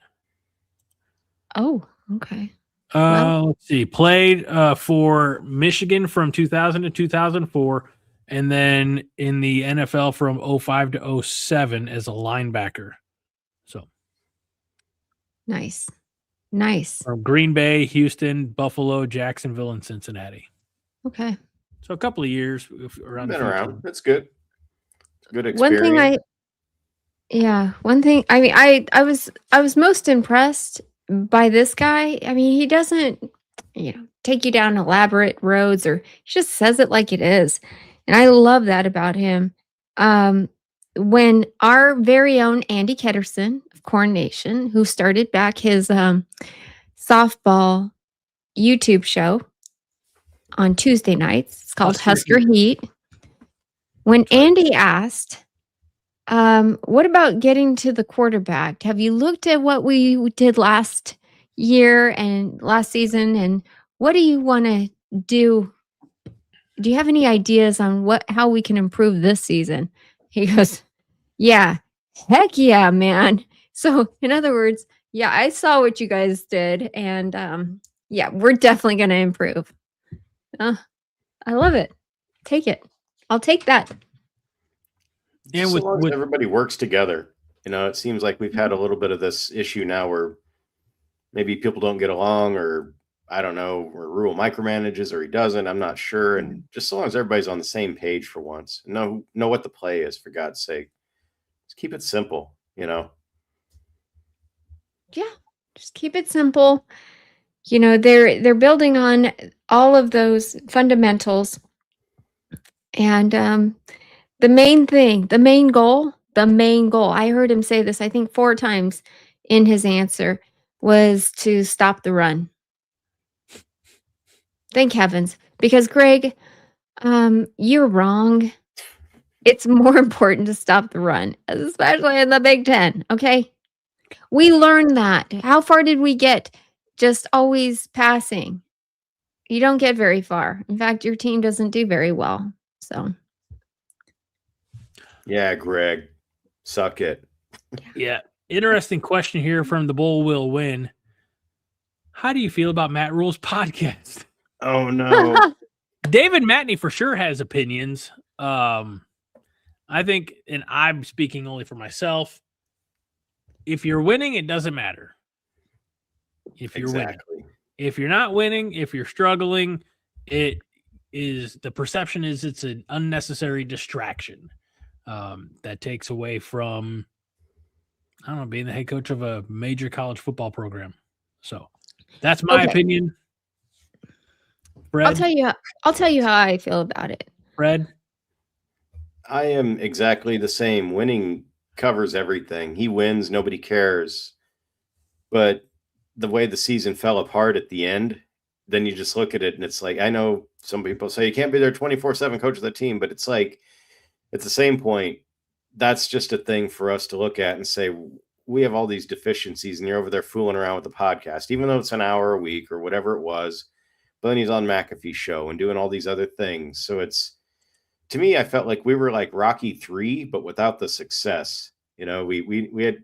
Oh, okay. Let's see. Played for Michigan from 2000 to 2004, and then in the NFL from 05 to 07 as a linebacker. So nice. From Green Bay, Houston, Buffalo, Jacksonville, and Cincinnati. Okay. So a couple of years around. Been around. That's good. Good experience. One thing. I mean, I was most impressed by this guy. I mean, he doesn't, take you down elaborate roads, or he just says it like it is. And I love that about him. When our very own Andy Ketterson of Corn Nation, who started back his softball YouTube show on Tuesday nights, it's called Husker Heat. When Andy asked, what about getting to the quarterback? Have you looked at what we did last year and last season? And what do you want to do? Do you have any ideas on how we can improve this season? He goes, yeah, heck yeah, man. So in other words, yeah, I saw what you guys did. And we're definitely going to improve. I love it. Take it. I'll take that. And so long as everybody works together, it seems like we've had a little bit of this issue now where maybe people don't get along, or I don't know, or Rhule micromanages or he doesn't. I'm not sure. And just so long as everybody's on the same page for once, know what the play is, for God's sake. Just keep it simple, Yeah, just keep it simple. They're building on all of those fundamentals. And the main thing, the main goal, I heard him say this, I think 4 times in his answer, was to stop the run. Thank heavens. Because Greg, you're wrong. It's more important to stop the run, especially in the Big Ten. Okay. We learned that. How far did we get? Just always passing. You don't get very far. In fact, your team doesn't do very well. So. Yeah, Greg, suck it. Yeah. Interesting question here from the Bull Will Win. How do you feel about Matt Rhule's podcast? Oh no. David Matney for sure has opinions. I think, and I'm speaking only for myself, if you're winning, it doesn't matter. If you're winning. If you're not winning, if you're struggling, it is the perception is it's an unnecessary distraction that takes away from, I don't know, being the head coach of a major college football program. So that's my opinion. Fred? I'll tell you how I feel about it. Fred? I am exactly the same. Winning covers everything. He wins, nobody cares. But the way the season fell apart at the end, then you just look at it and it's like, I know some people say you can't be their 24/7 coach of the team, but it's like, at the same point, that's just a thing for us to look at and say, we have all these deficiencies and you're over there fooling around with the podcast, even though it's an hour a week or whatever it was. But then he's on McAfee's show and doing all these other things. So it's, to me, I felt like we were like Rocky 3, but without the success. You know, we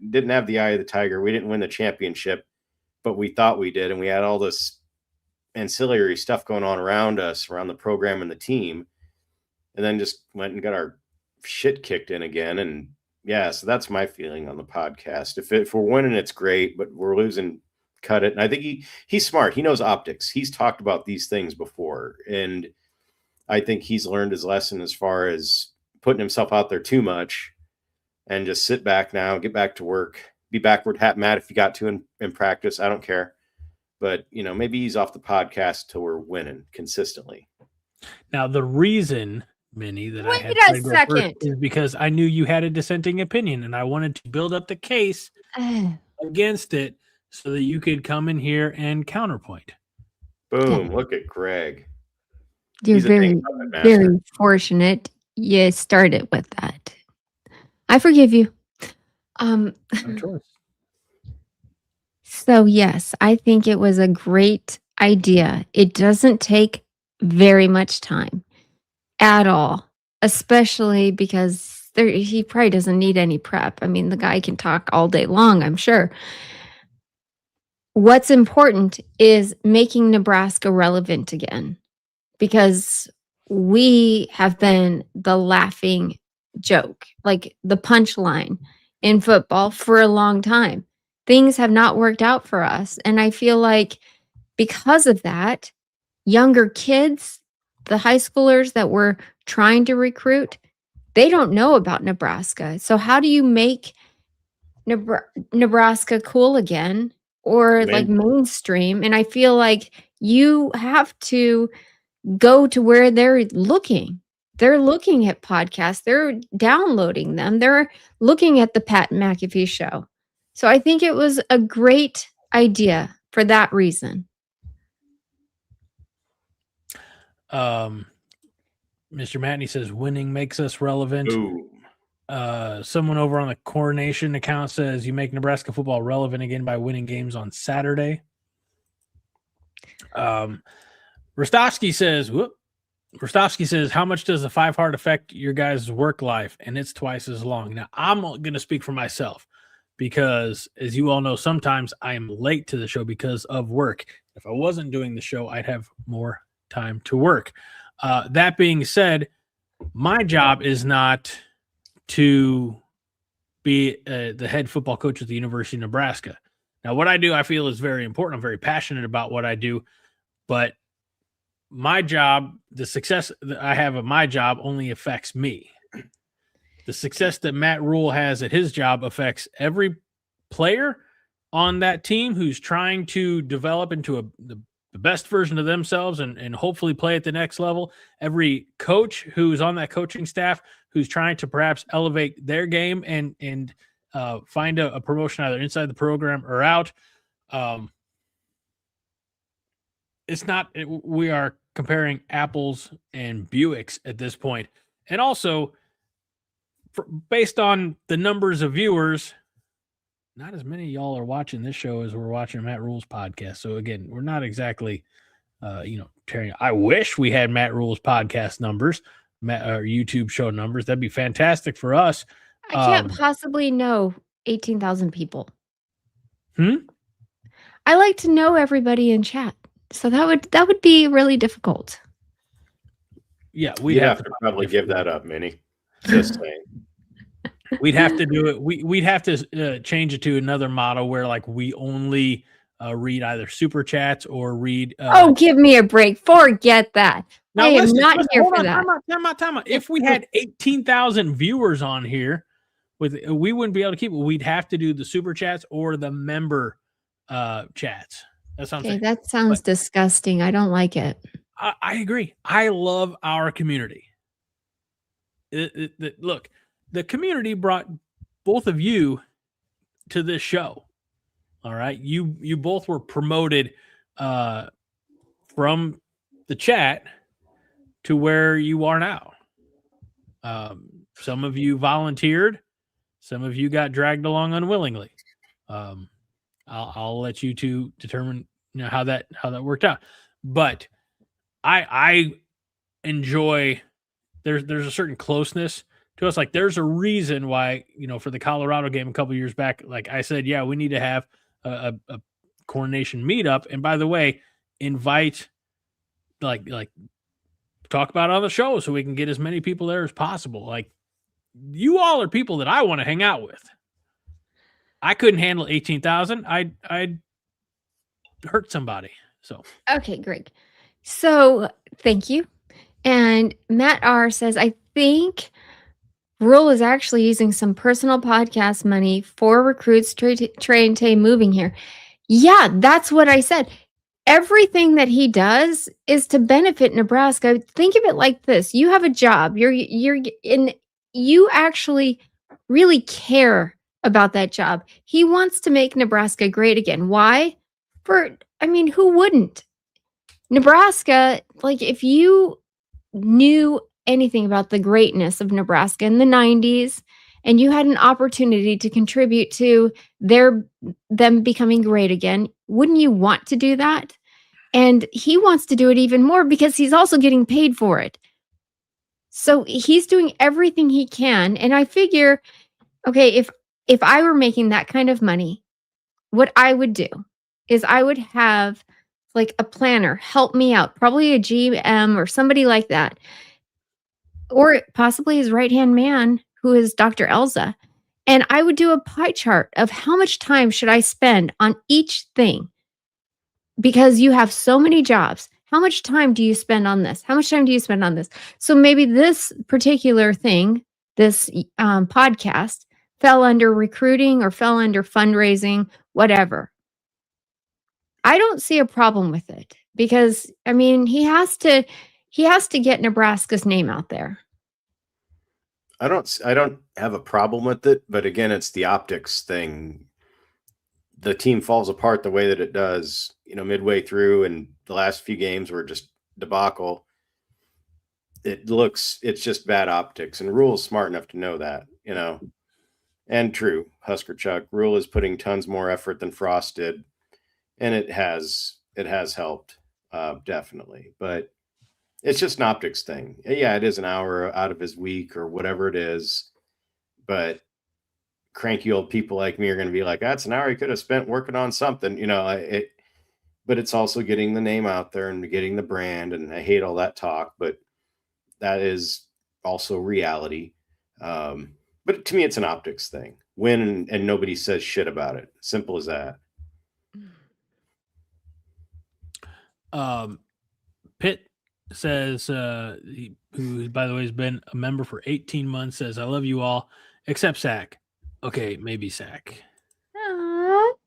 didn't have the eye of the tiger. We didn't win the championship, but we thought we did. And we had all this ancillary stuff going on around us, around the program and the team. And then just went and got our shit kicked in again. And yeah, so that's my feeling on the podcast. If we're winning, it's great, but we're losing, cut it. And I think he's smart. He knows optics. He's talked about these things before. And I think he's learned his lesson as far as putting himself out there too much and just sit back now, get back to work, be backward hat Matt if you got to in practice. I don't care. But, you know, maybe he's off the podcast till we're winning consistently. Now, the reason, Minnie, that Wait I had a second. is because I knew you had a dissenting opinion and I wanted to build up the case against it so that you could come in here and counterpoint. Boom. Look at Greg. You're very, very fortunate you started with that. I forgive you. No choice. So yes, I think it was a great idea. It doesn't take very much time at all, especially because he probably doesn't need any prep. I mean, the guy can talk all day long, I'm sure. What's important is making Nebraska relevant again, because we have been the laughing joke, like the punchline in football for a long time. Things have not worked out for us. And I feel like because of that, younger kids, the high schoolers that we're trying to recruit, they don't know about Nebraska. So how do you make Nebraska cool again or like mainstream? And I feel like you have to go to where they're looking. They're looking at podcasts. They're downloading them. They're looking at the Pat McAfee show. So I think it was a great idea for that reason. Mr. Matney says winning makes us relevant. Ooh. Someone over on the Coronation account says you make Nebraska football relevant again by winning games on Saturday. Rostovsky says, how much does the 5-heart affect your guys' work life? And it's twice as long. Now, I'm going to speak for myself because, as you all know, sometimes I am late to the show because of work. If I wasn't doing the show, I'd have more time to work. That being said, my job is not to be the head football coach at the University of Nebraska. Now, what I do, I feel is very important. I'm very passionate about what I do, but my job, the success that I have of my job only affects me. The success that Matt Rhule has at his job affects every player on that team who's trying to develop into the best version of themselves and hopefully play at the next level. Every coach who's on that coaching staff who's trying to perhaps elevate their game and find a promotion either inside the program or out. We are comparing apples and Buicks at this point. And also, based on the numbers of viewers, not as many of y'all are watching this show as we're watching Matt Rhule's podcast. So again, we're not exactly, tearing. I wish we had Matt Rhule's podcast numbers, or YouTube show numbers. That'd be fantastic for us. I can't possibly know 18,000 people. Hmm? I like to know everybody in chat. So that would be really difficult. Yeah, We'd have to probably give that up, Minnie. Just saying. We'd have to do it. We'd have to change it to another model where like we only read either super chats or read. Oh, give me a break. Forget that. Now, I am listen, not here for that. Time out. If we had 18,000 viewers on here, we wouldn't be able to keep it. We'd have to do the super chats or the member chats. That's what I'm saying. That sounds disgusting. I don't like it. I agree. I love our community. Look, the community brought both of you to this show. All right. You both were promoted from the chat to where you are now. Some of you volunteered. Some of you got dragged along unwillingly. I'll let you two determine how that worked out. But I enjoy there's a certain closeness to us. Like there's a reason why, for the Colorado game a couple years back, like I said, yeah, we need to have a coordination meetup. And by the way, invite like talk about it on the show so we can get as many people there as possible. Like you all are people that I want to hang out with. I couldn't handle 18,000. I'd hurt somebody. So okay, Greg. So thank you. And Matt R says, I think Rhule is actually using some personal podcast money for recruits train moving here. Yeah, that's what I said. Everything that he does is to benefit Nebraska. Think of it like this. You have a job. You actually really care about that job. He wants to make Nebraska great again. Why? Who wouldn't? Nebraska, like if you knew anything about the greatness of Nebraska in the 90s and you had an opportunity to contribute to them becoming great again, wouldn't you want to do that? And he wants to do it even more because he's also getting paid for it. So he's doing everything he can. And I figure, okay, if I were making that kind of money, what I would do is I would have like a planner help me out, probably a GM or somebody like that, or possibly his right-hand man, who is Dr. Elza. And I would do a pie chart of how much time should I spend on each thing, because you have so many jobs. How much time do you spend on this? How much time do you spend on this? So maybe this particular thing, this podcast, fell under recruiting or fell under fundraising, whatever. I don't see a problem with it because, he has to get Nebraska's name out there. I don't have a problem with it, but again, it's the optics thing. The team falls apart the way that it does, midway through, and the last few games were just debacle. It's just bad optics, and Rhule's smart enough to know that, and true, Husker Chuck, Rhule is putting tons more effort than Frost did, and it has helped, definitely, but it's just an optics thing. Yeah, it is an hour out of his week or whatever it is, but cranky old people like me are going to be like, that's an hour he could have spent working on something, but it's also getting the name out there and getting the brand. And I hate all that talk, but that is also reality. But to me, it's an optics thing. Win and nobody says shit about it. Simple as that. Pitt says, who by the way has been a member for 18 months, says, I love you all except Zach. Okay, maybe Zach.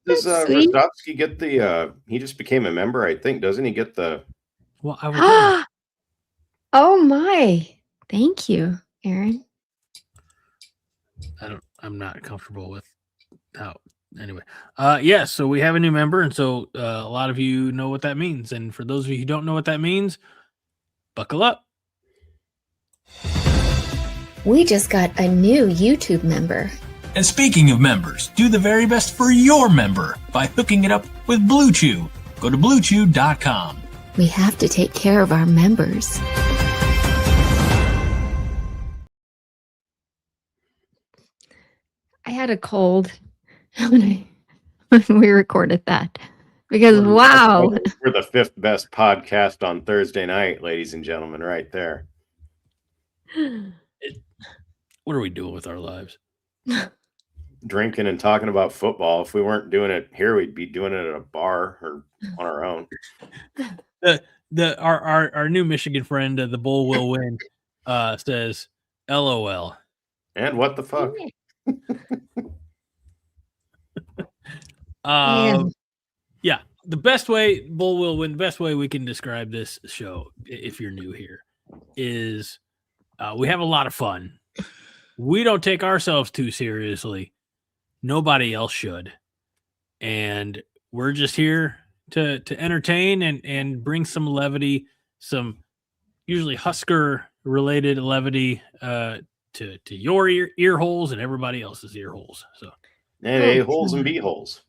Does Rostovsky get the he just became a member, I think, doesn't he get the Oh my. Thank you, Aaron. I'm not comfortable with how anyway. Yes, so we have a new member, and so a lot of you know what that means. And for those of you who don't know what that means, buckle up. We just got a new YouTube member. And speaking of members, do the very best for your member by hooking it up with Blue Chew. Go to bluechew.com. We have to take care of our members. I had a cold when we recorded that. Because, wow. We're the 5th best podcast on Thursday night, ladies and gentlemen, right there. What are we doing with our lives? Drinking and talking about football. If we weren't doing it here, we'd be doing it at a bar or on our own. Our new Michigan friend, the Bull will win, says, LOL. And what the fuck? Yeah, the best way Bull will win, the best way we can describe this show, if you're new here, is we have a lot of fun. We don't take ourselves too seriously. Nobody else should. And we're just here to entertain and bring some levity, some usually Husker related levity to your ear holes and everybody else's ear holes. So and A-holes and B-holes.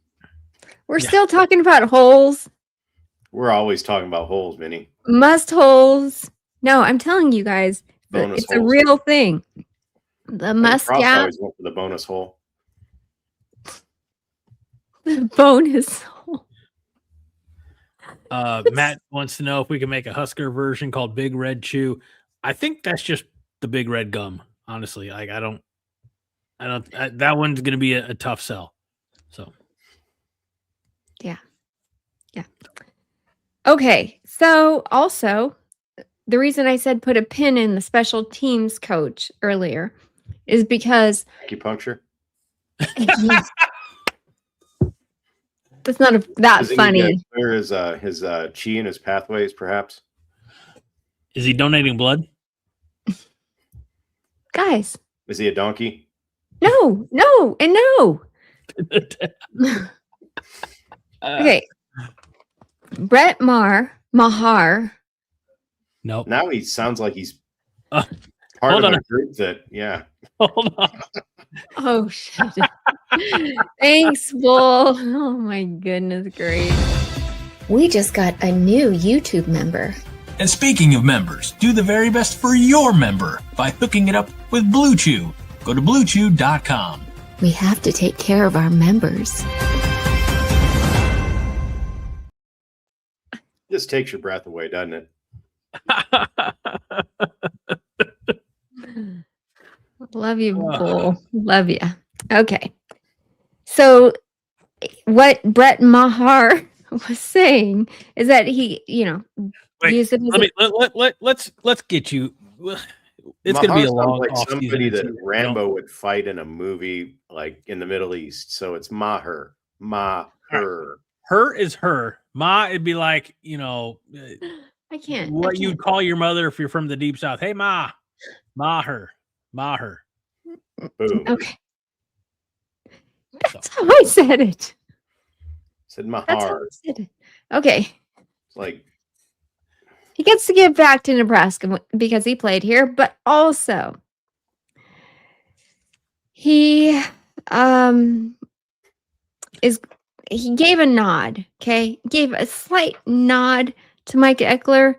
We're still talking about holes. We're always talking about holes, Minnie. Must holes. No, I'm telling you guys, it's holes. a real thing. The must gap. Always went for the bonus hole. The bonus hole. Matt wants to know if we can make a Husker version called Big Red Chew. I think that's just the Big Red Gum. Honestly, like I don't. That one's going to be a tough sell. So. Yeah. Okay. So also, the reason I said put a pin in the special teams coach earlier is because acupuncture. That's not that funny. Where is his chi and his pathways, perhaps? Is he donating blood? Guys. Is he a donkey? No. Okay. Brett Mahar. Nope. Now he sounds like he's part of a group that, yeah. Hold on. Oh, shit. Thanks, Bull. Oh, my goodness, great. We just got a new YouTube member. And speaking of members, do the very best for your member by hooking it up with Blue Chew. Go to BlueChew.com. We have to take care of our members. Just takes your breath away, doesn't it? Love you, Bull. Love you. Okay. So what Brett Mahar was saying is that he, Wait, let's get you. It's going to be a long like off somebody season that too, Rambo would fight in a movie like in the Middle East. So it's Maher. Her is her. Ma, it'd be like, I can't. What you'd call your mother if you're from the deep south. Hey, Ma. Maher. Boom. Okay. That's how I said it. Said That's how I Mahar. said it. Okay. It's like He gets to give back to Nebraska because he played here, but also he gave a nod, okay? Gave a slight nod to Mike Eckler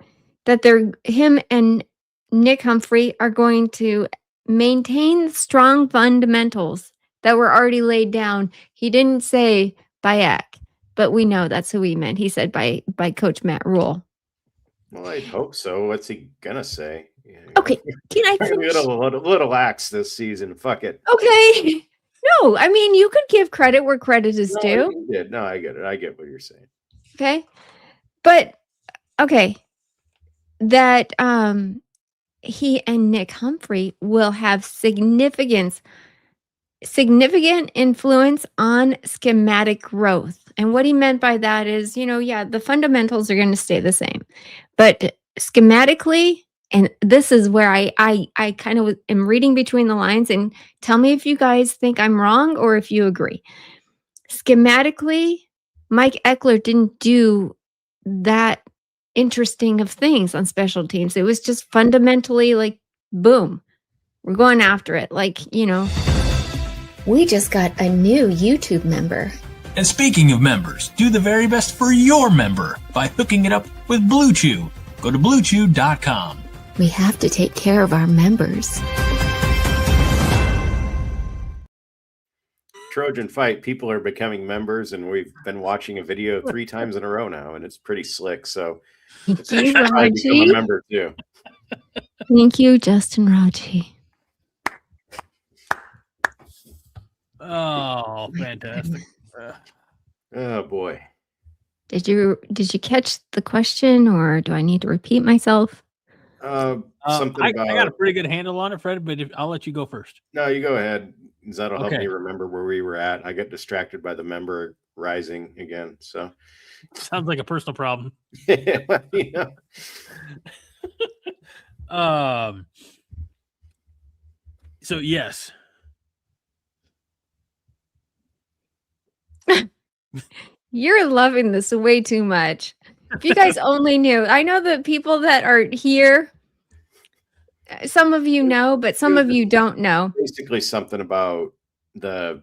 that him and Nick Humphrey are going to maintain strong fundamentals that were already laid down. He didn't say by Eck, but we know that's who he meant. He said by Coach Matt Rhule. Well, I hope so. What's he gonna say? Okay, can I We finish? got a little lax this season. Fuck it. Okay. No, I mean, you could give credit where credit is due. you did. No, I get it. I get what you're saying. Okay. But, okay, that he and Nick Humphrey will have significant influence on schematic growth. And what he meant by that is, the fundamentals are going to stay the same. But schematically, and this is where I kind of am reading between the lines, and tell me if you guys think I'm wrong or if you agree. Schematically, Mike Eckler didn't do that interesting of things on special teams. It was just fundamentally like, boom, we're going after it. We just got a new YouTube member. And speaking of members, do the very best for your member by hooking it up with Blue Chew. Go to BlueChew.com. We have to take care of our members. Trojan Fight, people are becoming members, and we've been watching a video 3 times in a row now, and it's pretty slick. So Thank I you, should probably become a Raji. member too. Thank you, Justin Raji. Oh, fantastic. Oh boy. Did you catch the question, or do I need to repeat myself? Something I about. got a pretty good handle on it, Fred, but I'll let you go first. No, you go ahead. That'll help Okay. me remember where we were at. I got distracted by the member rising again. So Sounds like a personal problem. Well, you know. So yes. You're loving this way too much. If you guys only knew. I know the people that are here, some of you know, but some of you don't know. Basically something about the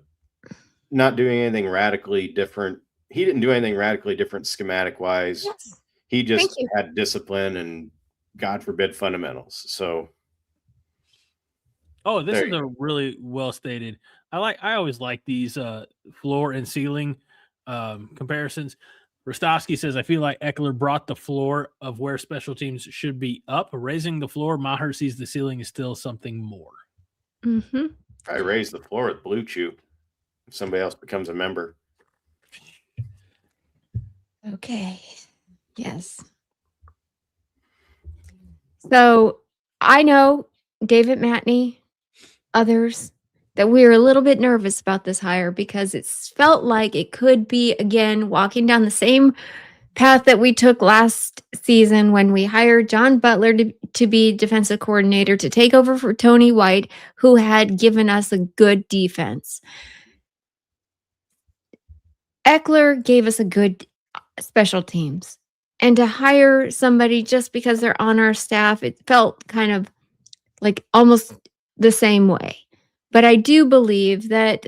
not doing anything radically different. He didn't do anything radically different schematic wise. Yes. He Thank just you. had discipline and, God forbid, fundamentals. So Oh, this There is you a really well stated. I always like these floor and ceiling comparisons. Rostovsky says, I feel like Eckler brought the floor of where special teams should be up. Raising the floor, Maher sees the ceiling is still something more. Mm-hmm. I raise the floor with Blue Chew if somebody else becomes a member. Okay. Yes. So I know David Matney, others, that we were a little bit nervous about this hire because it felt like it could be, again, walking down the same path that we took last season when we hired John Butler to be defensive coordinator to take over for Tony White, who had given us a good defense. Eckler gave us a good special teams. And to hire somebody just because they're on our staff, it felt kind of like almost the same way. But I do believe that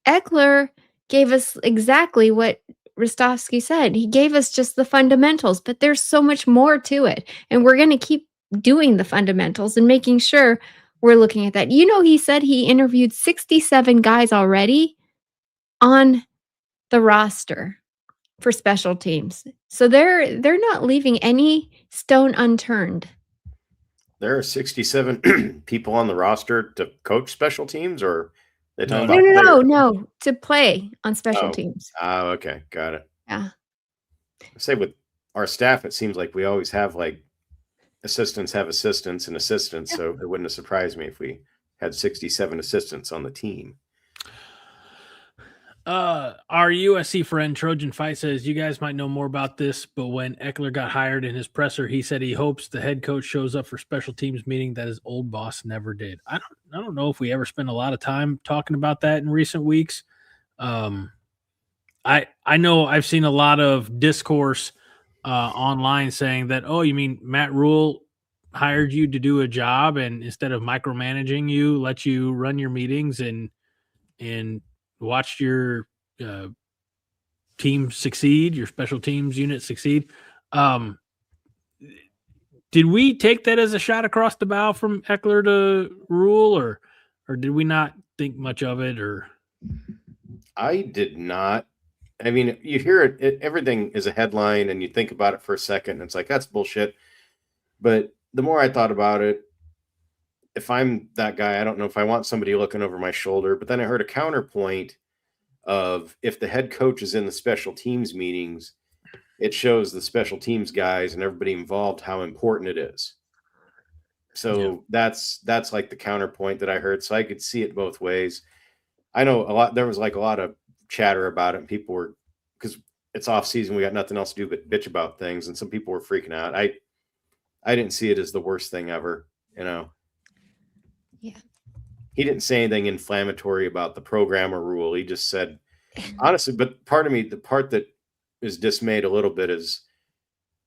Eckler gave us exactly what Rostovsky said. He gave us just the fundamentals, but there's so much more to it. And we're going to keep doing the fundamentals and making sure we're looking at that. You know, he said he interviewed 67 guys already on the roster for special teams. So they're not leaving any stone unturned. There are 67 people on the roster to coach special teams, or they talking about No, to play on special teams. Oh, okay, got it. Yeah. I say with our staff, it seems like we always have like assistants have assistants and assistants, so it wouldn't have surprised me if we had 67 assistants on the team. Our USC friend Trojan Fight says, you guys might know more about this, but when Eckler got hired in his presser, he said he hopes the head coach shows up for special teams meeting that his old boss never did. I don't know if we ever spent a lot of time talking about that in recent weeks. I know I've seen a lot of discourse online saying that, oh, you mean Matt Rhule hired you to do a job and instead of micromanaging you, let you run your meetings and watched your team succeed, your special teams unit succeed. Did we take that as a shot across the bow from Eckler to Rhule, or did we not think much of it? Or I did not. I mean, you hear it, everything is a headline, and you think about it for a second, and it's like, that's bullshit. But the more I thought about it, if I'm that guy, I don't know if I want somebody looking over my shoulder. But then I heard a counterpoint of if the head coach is in the special teams meetings, it shows the special teams guys and everybody involved how important it is. So that's like the counterpoint that I heard. So I could see it both ways. I know there was like a lot of chatter about it, and people were, because it's off season, we got nothing else to do but bitch about things, and some people were freaking out. I didn't see it as the worst thing ever, you know. Yeah. He didn't say anything inflammatory about the program or Rhule. He just said, honestly, but part of me, the part that is dismayed a little bit is,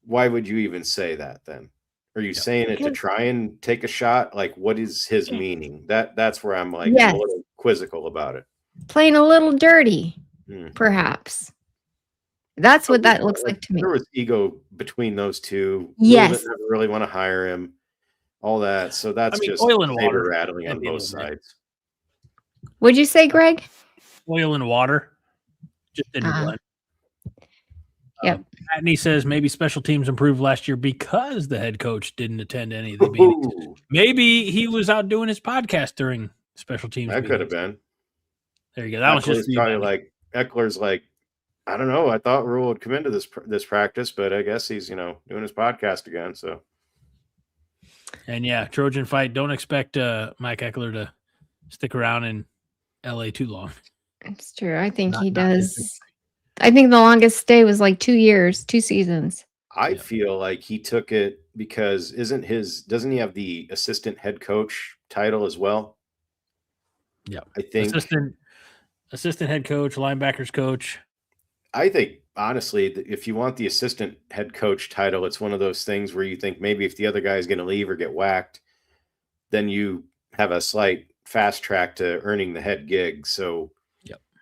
why would you even say that then? Are you saying it to try and take a shot? Like, what is his meaning? That's where I'm like a little quizzical about it. Playing a little dirty, perhaps. That's what that looks like to me. There was ego between those two. Yes. Never really want to hire him. All that. So that's just oil and water rattling on both sides. What'd you say, Greg? oil and water. Just didn't blend. Yep. Matney says maybe special teams improved last year because the head coach didn't attend any of the meetings. Maybe he was out doing his podcast during special teams. That meetings. could have been. There you go. That was just probably like Eckler's like, I don't know. I thought Rhule would come into this practice, but I guess he's doing his podcast again. So. And yeah, Trojan fight. Don't expect Mike Eckler to stick around in LA too long. It's true. I think he does. I think the longest stay was like 2 years, 2 seasons. I feel like he took it because doesn't he have the assistant head coach title as well? Yeah. I think assistant head coach, linebackers coach. I think honestly, if you want the assistant head coach title, it's one of those things where you think maybe if the other guy is going to leave or get whacked, then you have a slight fast track to earning the head gig. So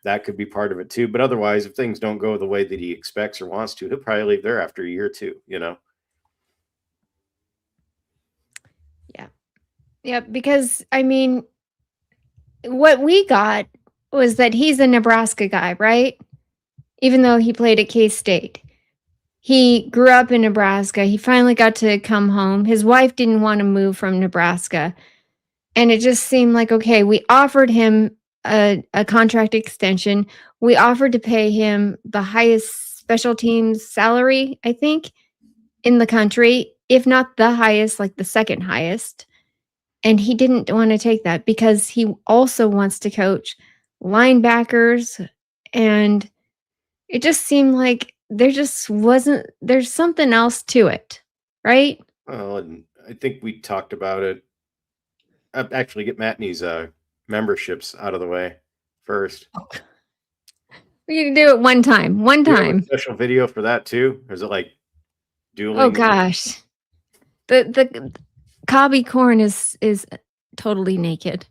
that could be part of it too. But otherwise, if things don't go the way that he expects or wants to, he'll probably leave there after a year or two, Yeah. Yeah. Because I mean, what we got was that he's a Nebraska guy, right? Even though he played at K-State. He grew up in Nebraska. He finally got to come home. His wife didn't want to move from Nebraska. And it just seemed like, okay, we offered him a contract extension. We offered to pay him the highest special teams salary, I think, in the country, if not the highest, like the second highest. And he didn't want to take that because he also wants to coach linebackers. And it just seemed like there's something else to it, right? Well, and I think we talked about it. Actually, get Matney's memberships out of the way first. We can do it one time. One time. Special video for that too? Or is it like dueling? Oh gosh. The cobby corn is totally naked.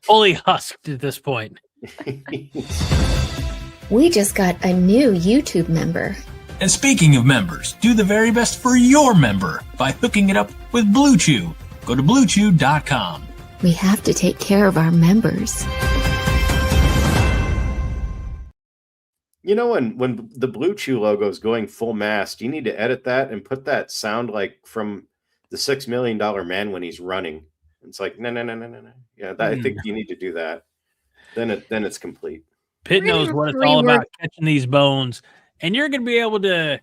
Fully husked at this point. We just got a new YouTube member. And speaking of members, do the very best for your member by hooking it up with Blue Chew. Go to bluechew.com. We have to take care of our members. When the Blue Chew logo is going full mast, you need to edit that and put that sound like from the $6 Million Man when he's running. It's like, no. Yeah, I think you need to do that. Then it's complete. Pitt knows what it's all about, catching these bones. And you're going to be able to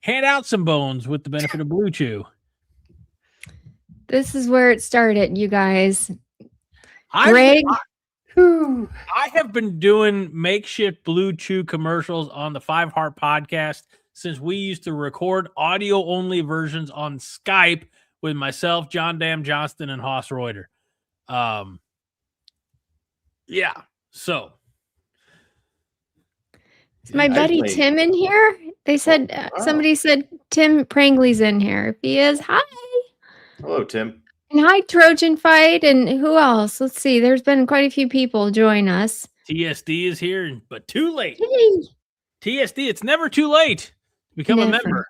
hand out some bones with the benefit of Blue Chew. This is where it started, you guys. I have been doing makeshift Blue Chew commercials on the 5 Heart podcast since we used to record audio-only versions on Skype with myself, John Dam Johnston, and Hoss Reuter. Yeah, so. Is my buddy Tim in here? They said, somebody said Tim Prangley's in here. If he is, hi. Hello, Tim. And hi, Trojan Fight. And who else? Let's see. There's been quite a few people join us. TSD is here, but too late. Hey. TSD, it's never too late to become a member.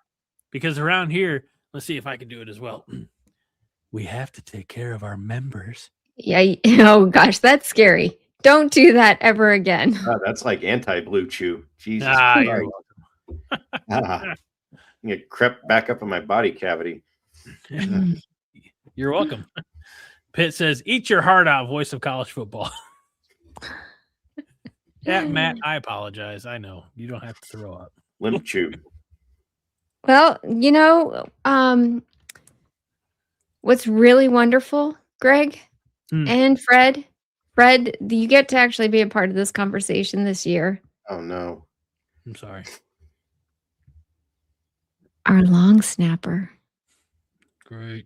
Because around here, let's see if I can do it as well. We have to take care of our members. Yeah. Oh, gosh, that's scary. Don't do that ever again. That's like anti-Blue Chew. Jesus You're welcome. It crept back up in my body cavity. You're welcome. Pitt says, eat your heart out, voice of college football. Yeah, Matt, I apologize. I know. You don't have to throw up. Limp Chew. Well, what's really wonderful, Greg and Fred, you get to actually be a part of this conversation this year. Oh, no. I'm sorry. Our long snapper. Great.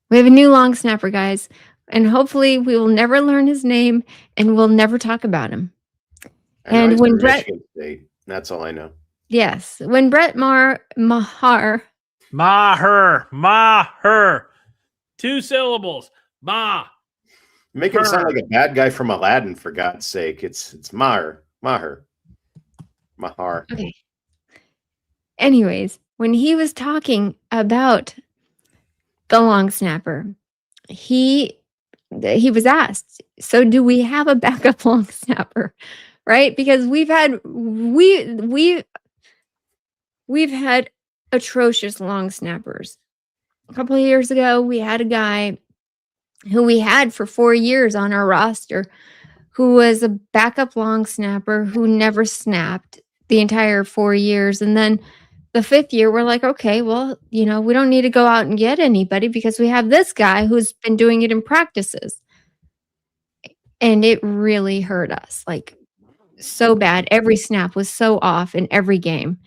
We have a new long snapper, guys. And hopefully we will never learn his name and we'll never talk about him. And when Brett... State. That's all I know. Yes. When Brett Maher. 2 syllables. You make him sound like a bad guy from Aladdin, for God's sake. It's Maher. Okay. Anyways, when he was talking about the long snapper, he he was asked, so do we have a backup long snapper? Right? Because we've had atrocious long snappers. A couple of years ago, we had a guy who we had for 4 years on our roster who was a backup long snapper who never snapped the entire 4 years. And then the 5th year, we're like, okay, well, we don't need to go out and get anybody because we have this guy who's been doing it in practices. And it really hurt us, like so bad. Every snap was so off in every game.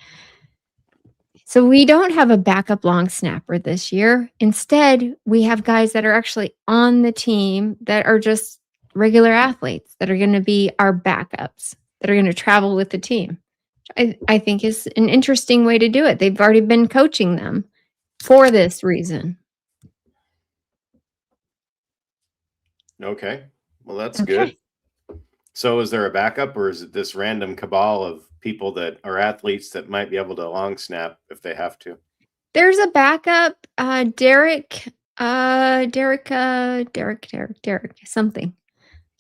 So we don't have a backup long snapper this year. Instead, we have guys that are actually on the team that are just regular athletes that are going to be our backups, that are going to travel with the team. I think is an interesting way to do it. They've already been coaching them for this reason. Okay. Well, that's good. So is there a backup, or is it this random cabal of people that are athletes that might be able to long snap if they have to? There's a backup, Derek, something.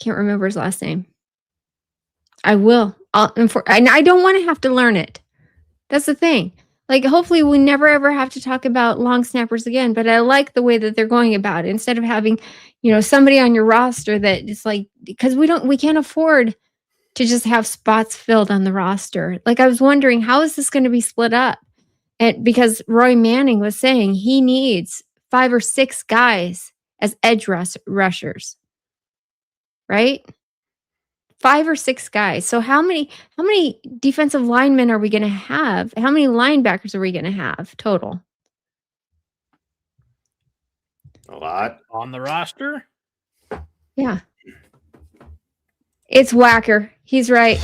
Can't remember his last name. I will. And I don't want to have to learn it. That's the thing. Like, hopefully we never ever have to talk about long snappers again, but I like the way that they're going about it. Instead of having, somebody on your roster that is like, because we can't afford to just have spots filled on the roster. Like, I was wondering, how is this going to be split up? And because Roy Manning was saying he needs 5 or 6 guys as edge rushers, right? 5 or 6 guys. So how many defensive linemen are we going to have? How many linebackers are we going to have total? A lot on the roster. Yeah. It's Whacker. He's right.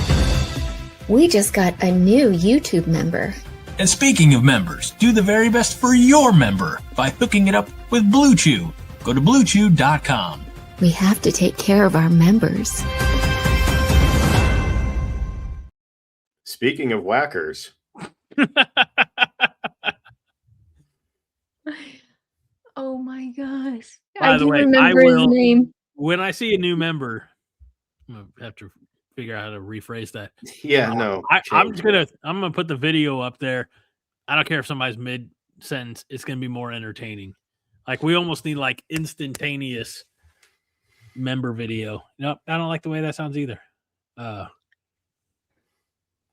We just got a new YouTube member. And speaking of members, do the very best for your member by hooking it up with Blue Chew. Go to bluechew.com. We have to take care of our members. Speaking of whackers. Oh my gosh. By the way, remember his name. When I see a new member, I'm going to have to figure out how to rephrase that. Yeah, no. I'm gonna put the video up there. I don't care if somebody's mid sentence, it's gonna be more entertaining. Like, we almost need like instantaneous member video. Nope, I don't like the way that sounds either. Oh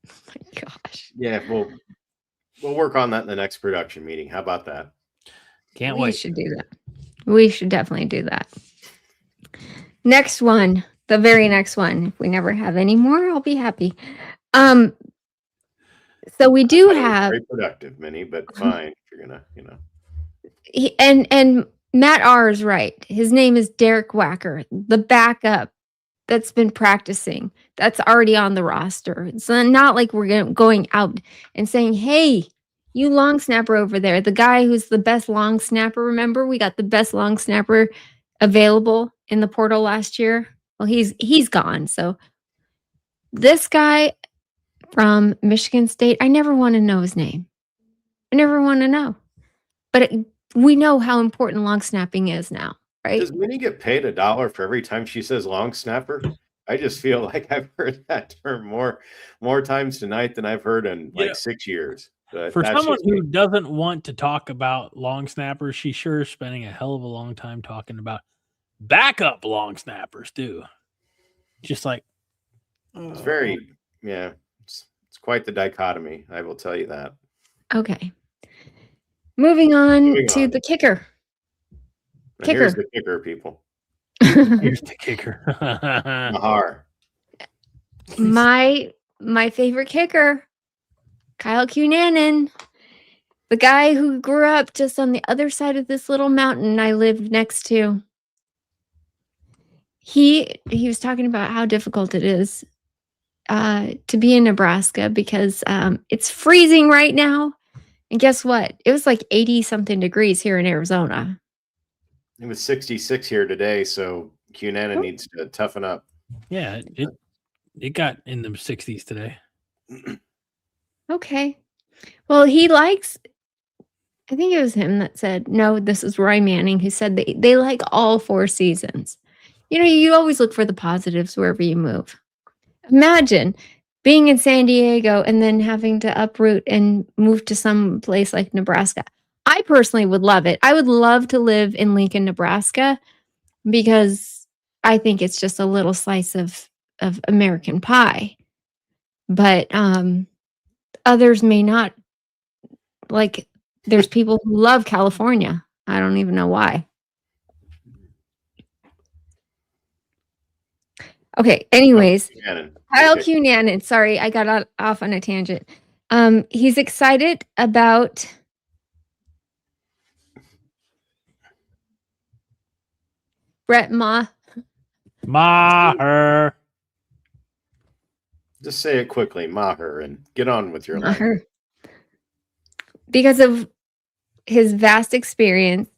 my gosh. Yeah, we'll work on that in the next production meeting. How about that? Can't wait. We should do that. We should definitely do that. Next one. The very next one. If we never have any more, I'll be happy. So we do have very productive, Minnie, but fine if you're gonna, and Matt R is right. His name is Derek Whacker, the backup that's been practicing. That's already on the roster. It's not like we're going out and saying, "Hey, you long snapper over there, the guy who's the best long snapper." Remember, we got the best long snapper available in the portal last year. Well, he's gone. So this guy from Michigan State, I never want to know his name. I never want to know. But we know how important long snapping is now, right? Does Minnie get paid $1 for every time she says long snapper? I just feel like I've heard that term more times tonight than I've heard in 6 years. But for someone who doesn't want to talk about long snappers, she's sure spending a hell of a long time talking about backup long snappers too. Just like it's very, it's quite the dichotomy. I will tell you that. Okay. Moving on to the kicker. Here's the kicker, people. Here's the kicker. Mahar. My favorite kicker, Kyle Cunanan, the guy who grew up just on the other side of this little mountain I lived next to. He was talking about how difficult it is to be in Nebraska because it's freezing right now. And guess what? It was like 80 something degrees here in Arizona. It was 66 here today, so Cunanan needs to toughen up. Yeah, it got in the 60s today. Okay. Well, he likes, I think it was him that said, no, this is Roy Manning who said they like all 4 seasons. you always look for the positives wherever you move. Imagine being in San Diego and then having to uproot and move to some place like Nebraska. I personally would love it. I would love to live in Lincoln, Nebraska, because I think it's just a little slice of American pie. But others may not. Like, there's people who love California. I don't even know why. Okay, anyways, Kyle Cunanan. Sorry, I got off on a tangent. He's excited about Brett Maher. Just say it quickly, Maher, and get on with your life. Maher. Because of his vast experience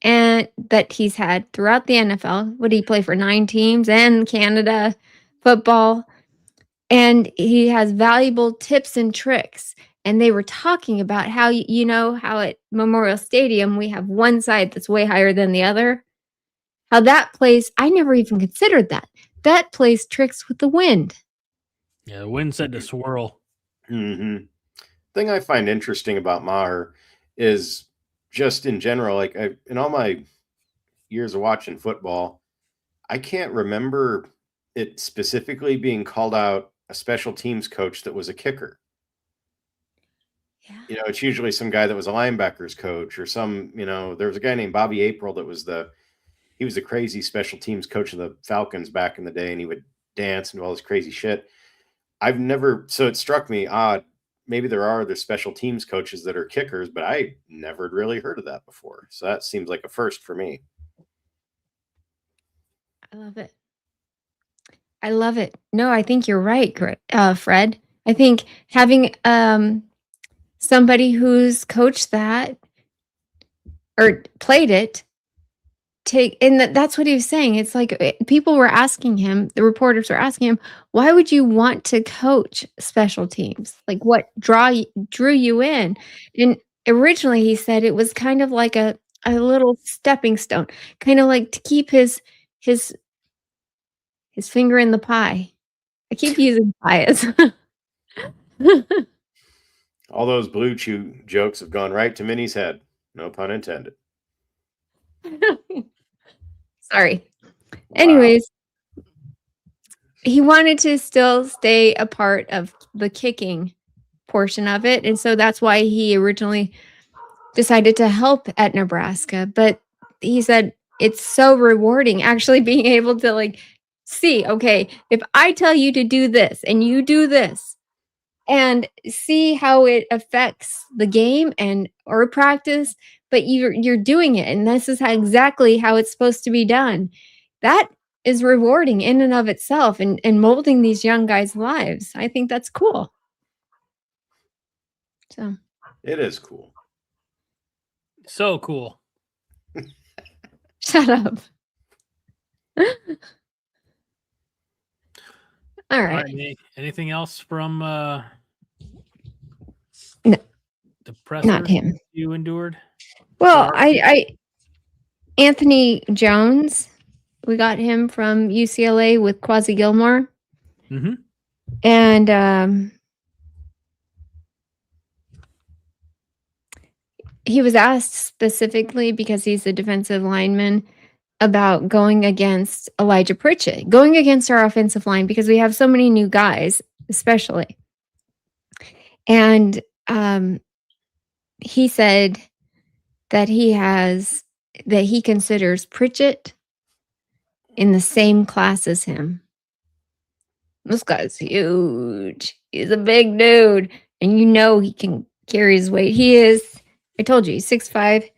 and that he's had throughout the NFL. What did he play for? 9 teams and Canada football. And he has valuable tips and tricks. And they were talking about how, how at Memorial Stadium, we have one side that's way higher than the other. How that plays, I never even considered that. That plays tricks with the wind. Yeah, the wind said to swirl. Mm-hmm. Thing I find interesting about Maher is just in general, like in all my years of watching football, I can't remember it specifically being called out a special teams coach that was a kicker. Yeah. It's usually some guy that was a linebackers coach or some, there was a guy named Bobby April that was he was the crazy special teams coach of the Falcons back in the day, and he would dance and do all this crazy shit. So it struck me odd. Maybe there are other special teams coaches that are kickers, but I never really heard of that before. So that seems like a first for me. I love it. No, I think you're right, Fred. I think having somebody who's coached that or played it, that's what he was saying. It's like people were asking him, the reporters were asking him, why would you want to coach special teams? Like, what drew you in? And originally he said it was kind of like a little stepping stone, kind of like to keep his finger in the pie. I keep using pie as all those Blue Chew jokes have gone right to Minnie's head. No pun intended. Sorry. Wow. Anyways, he wanted to still stay a part of the kicking portion of it. And so that's why he originally decided to help at Nebraska. But he said it's so rewarding actually being able to see, okay, if I tell you to do this and you do this and see how it affects the game or practice, but you're doing it, and this is exactly how it's supposed to be done. That is rewarding in and of itself, and molding these young guys' lives. I think that's cool. So it is cool. So cool. Shut up. All right. Anything else from no, the press not him you endured? Well, Anthony Jones, we got him from UCLA with Quasi Gilmore. Mm-hmm. And he was asked specifically, because he's a defensive lineman, about going against Elijah Pritchett, going against our offensive line, because we have so many new guys, especially. And he said that he considers Pritchett in the same class as him. This guy's huge. He's a big dude. And he can carry his weight. He is, I told you, he's 6'5",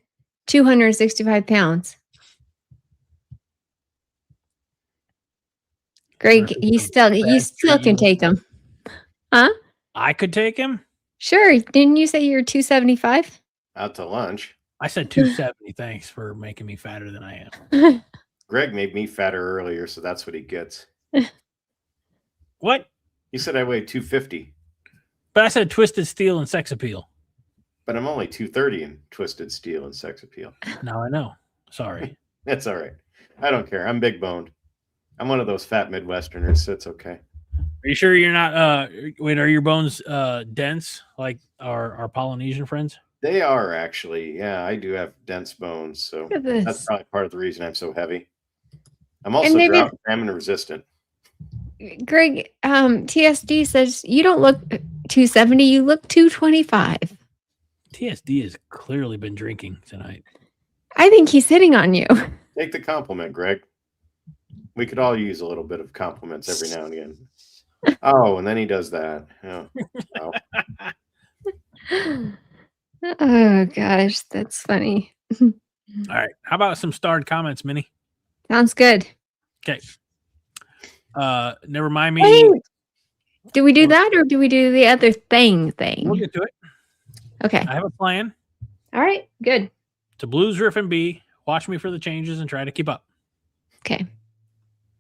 265 pounds. Greg, you still can take him. Huh? I could take him? Sure. Didn't you say you're 275? Out to lunch. I said 270. Thanks for making me fatter than I am. Greg made me fatter earlier, so that's what he gets. What? You said I weighed 250. But I said twisted steel and sex appeal. But I'm only 230 in twisted steel and sex appeal. Now I know. Sorry. That's all right. I don't care. I'm big boned. I'm one of those fat Midwesterners, so it's okay. Are you sure you're not? Wait, are your bones dense like our Polynesian friends? They are actually. Yeah, I do have dense bones, so Look at this. that's probably part of the reason I'm so heavy. I'm also maybe- drought salmon resistant. Greg, TSD says you don't look 270, you look 225. TSD has clearly been drinking tonight. I think he's hitting on you. Take the compliment, Greg. We could all use a little bit of compliments every now and again. Oh, and then he does that. Yeah. Oh. Oh gosh, that's funny. All right. How about some starred comments, Minnie? Sounds good. Okay. Never mind me. Wait, do we do that or do we do the other thing? We'll get to it. Okay. I have a plan. All right. Good. To Blues Riff and B. Watch me for the changes and try to keep up. Okay.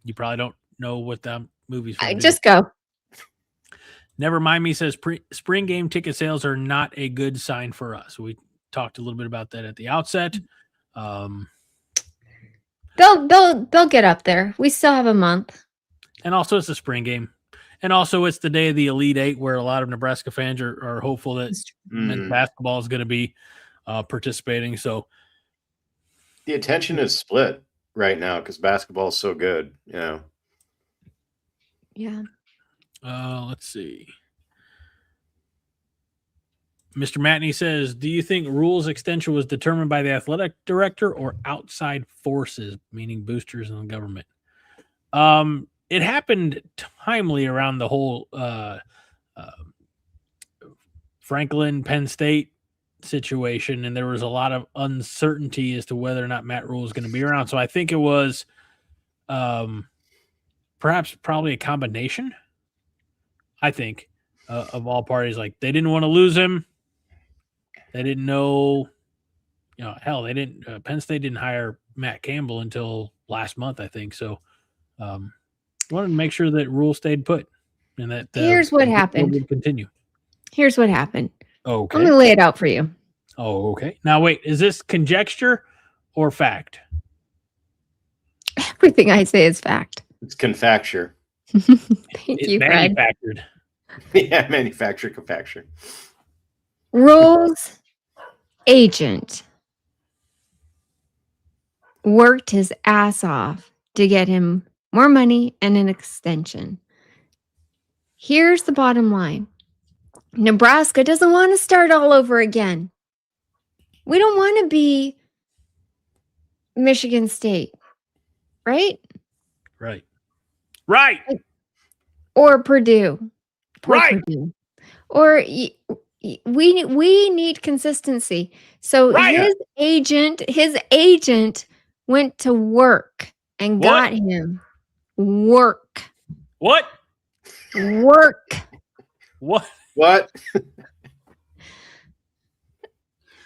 You probably don't know what that movie's from. Just go. Never mind me says spring game ticket sales are not a good sign for us. We talked a little bit about that at the outset. They'll get up there. We still have a month. And also it's a spring game. And also it's the day of the Elite Eight where a lot of Nebraska fans are hopeful that men's basketball is going to be participating. So the attention is split right now because basketball is so good. You know. Yeah. Let's see. Mr. Matney says, do you think Rhule's extension was determined by the athletic director or outside forces, meaning boosters and the government? It happened timely around the whole Franklin, Penn State situation, and there was a lot of uncertainty as to whether or not Matt Rhule is going to be around. So I think it was probably a combination, I think, of all parties. Like, they didn't want to lose him. They didn't know, hell, they didn't. Penn State didn't hire Matt Campbell until last month, I think. So, wanted to make sure that Rhule stayed put, and that Here's what happened. Would continue. Here's what happened. Okay. I'm going to lay it out for you. Oh, okay. Now wait, is this conjecture or fact? Everything I say is fact. It's confacture. Thank you, Greg. Manufactured. Yeah, manufacture, confacture. Rhule's agent worked his ass off to get him more money and an extension. Here's the bottom line. Nebraska doesn't want to start all over again. We don't want to be Michigan State, right? Right. Right. Or Purdue. Poor Right. Purdue. Or we need consistency. So Right. his agent went to work and What? got him work. What? Work. What? What?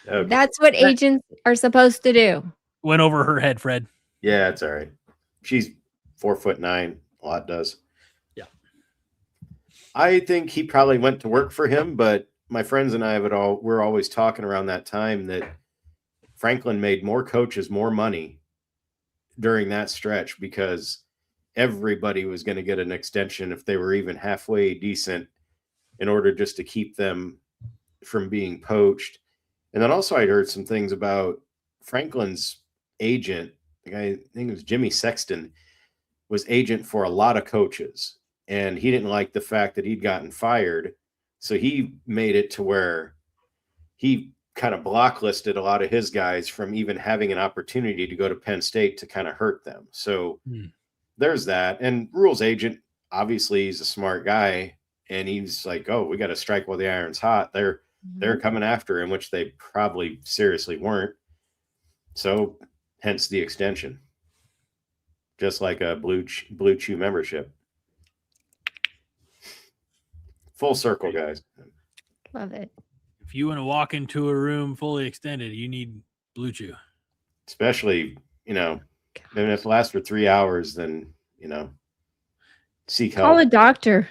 Okay. That's what agents are supposed to do. Went over her head, Fred. Yeah, it's all right. She's 4'9". A lot does. Yeah. I think he probably went to work for him, but my friends and I we're always talking around that time that Franklin made more coaches more money during that stretch because everybody was going to get an extension if they were even halfway decent in order just to keep them from being poached. And then also I'd heard some things about Franklin's agent, the guy, I think it was Jimmy Sexton, was agent for a lot of coaches. And he didn't like the fact that he'd gotten fired. So he made it to where he kind of blacklisted a lot of his guys from even having an opportunity to go to Penn State to kind of hurt them. So there's that. And Rhule's agent, obviously he's a smart guy. And he's like, oh, we got to strike while the iron's hot. They're coming after him, which they probably seriously weren't. So hence the extension. Just like a Blue Chew membership. Full circle, guys. Love it. If you want to walk into a room fully extended, you need Blue Chew. Especially, and if it lasts for 3 hours, then, seek help. Call a doctor.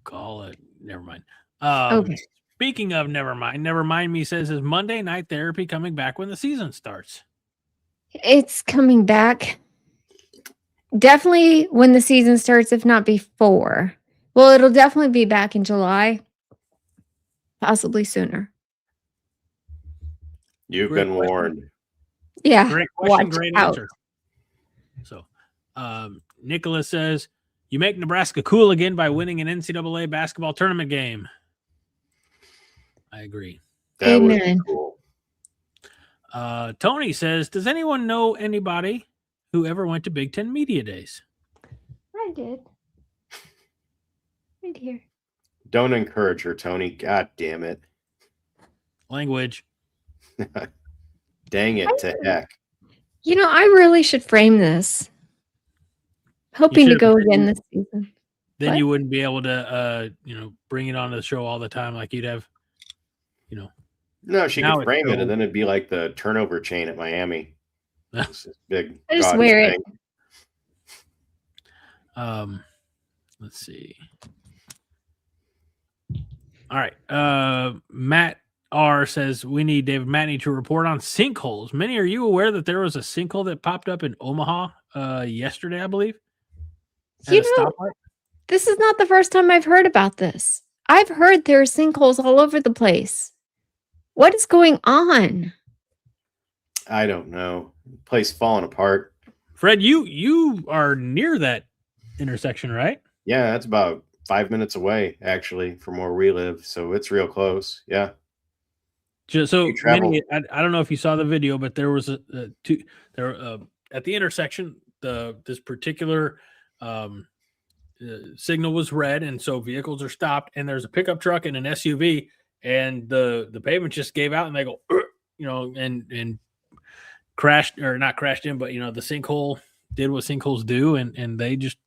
Call it. Never mind. Okay. Speaking of never mind me says, is Monday night therapy coming back when the season starts? It's coming back Definitely when the season starts, if not before. Well, it'll definitely be back in July, possibly sooner. You've Great been question. warned. Yeah. Great question, watch great out. answer. So, Nicholas says, you make Nebraska cool again by winning an NCAA basketball tournament game. I agree. That would be Amen. cool. Tony says, does anyone know anybody who ever went to Big Ten Media Days? I did. Right here. Don't encourage her, Tony. God damn it. Language. Dang it to heck. You know, I really should frame this. Hoping to should, go but again this season. Then What? you wouldn't be able to, bring it onto the show all the time like you'd have, No, she Now could it's frame it, so- and then it'd be like the turnover chain at Miami. It's this big. I just gaudy wear it. thing. Let's see. All right. Matt R says we need David Matney to report on sinkholes. Minnie, are you aware that there was a sinkhole that popped up in Omaha yesterday, I believe? At You a know, stoplight? this is not the first time I've heard about this. I've heard there are sinkholes all over the place. What is going on? I don't know. Place falling apart. Fred, you are near that intersection, right? Yeah, that's about 5 minutes away, actually, from where we live. So it's real close. Yeah. So, You travel- Minnie, I don't know if you saw the video, but there was at the intersection, this particular signal was red, and so vehicles are stopped, and there's a pickup truck and an SUV, and the pavement just gave out, and they go, and crashed, or not crashed in, but the sinkhole did what sinkholes do, and they just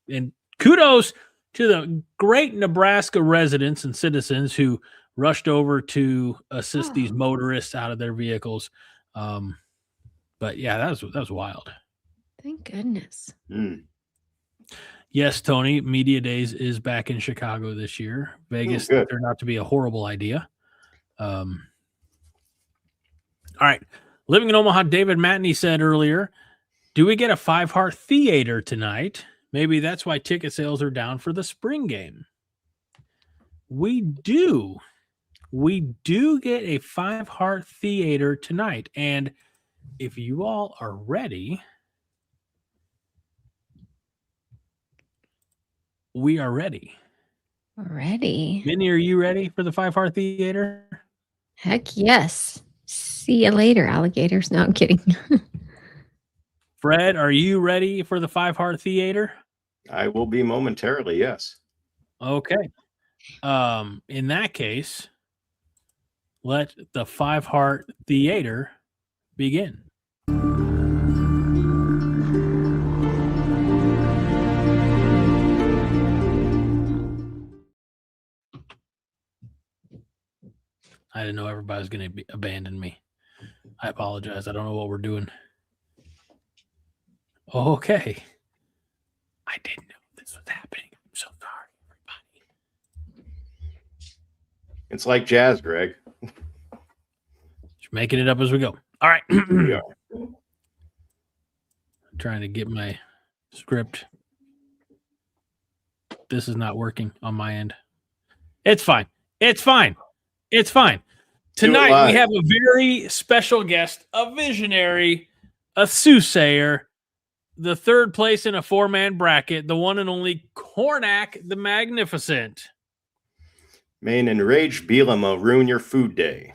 and kudos to the great Nebraska residents and citizens who rushed over to assist these motorists out of their vehicles. But yeah, that was wild. Thank goodness. Mm. Yes, Tony, Media Days is back in Chicago this year. Vegas good. turned out to be a horrible idea. All right. Living in Omaha, David Matney said earlier, do we get a 5-heart theater tonight? Maybe that's why ticket sales are down for the spring game. We do. We do get a 5-heart theater tonight. And if you all are ready, we are ready. Ready? Minnie, are you ready for the 5-heart theater? Heck yes. See you later, alligators. No, I'm kidding. Fred, are you ready for the 5-heart theater? I will be momentarily, yes. Okay. In that case, let the 5-heart theater begin. I didn't know everybody was going to abandon me. I apologize. I don't know what we're doing. Okay. I didn't know this was happening. I'm so sorry, everybody. It's like jazz, Greg. Just making it up as we go. All right. We are. Trying to get my script. This is not working on my end. It's fine. It's fine. It's fine. Tonight we have a very special guest, a visionary, a soothsayer, the third place in a 4-man bracket, the one and only Cornack the Magnificent. May an enraged Bielema ruin your food day.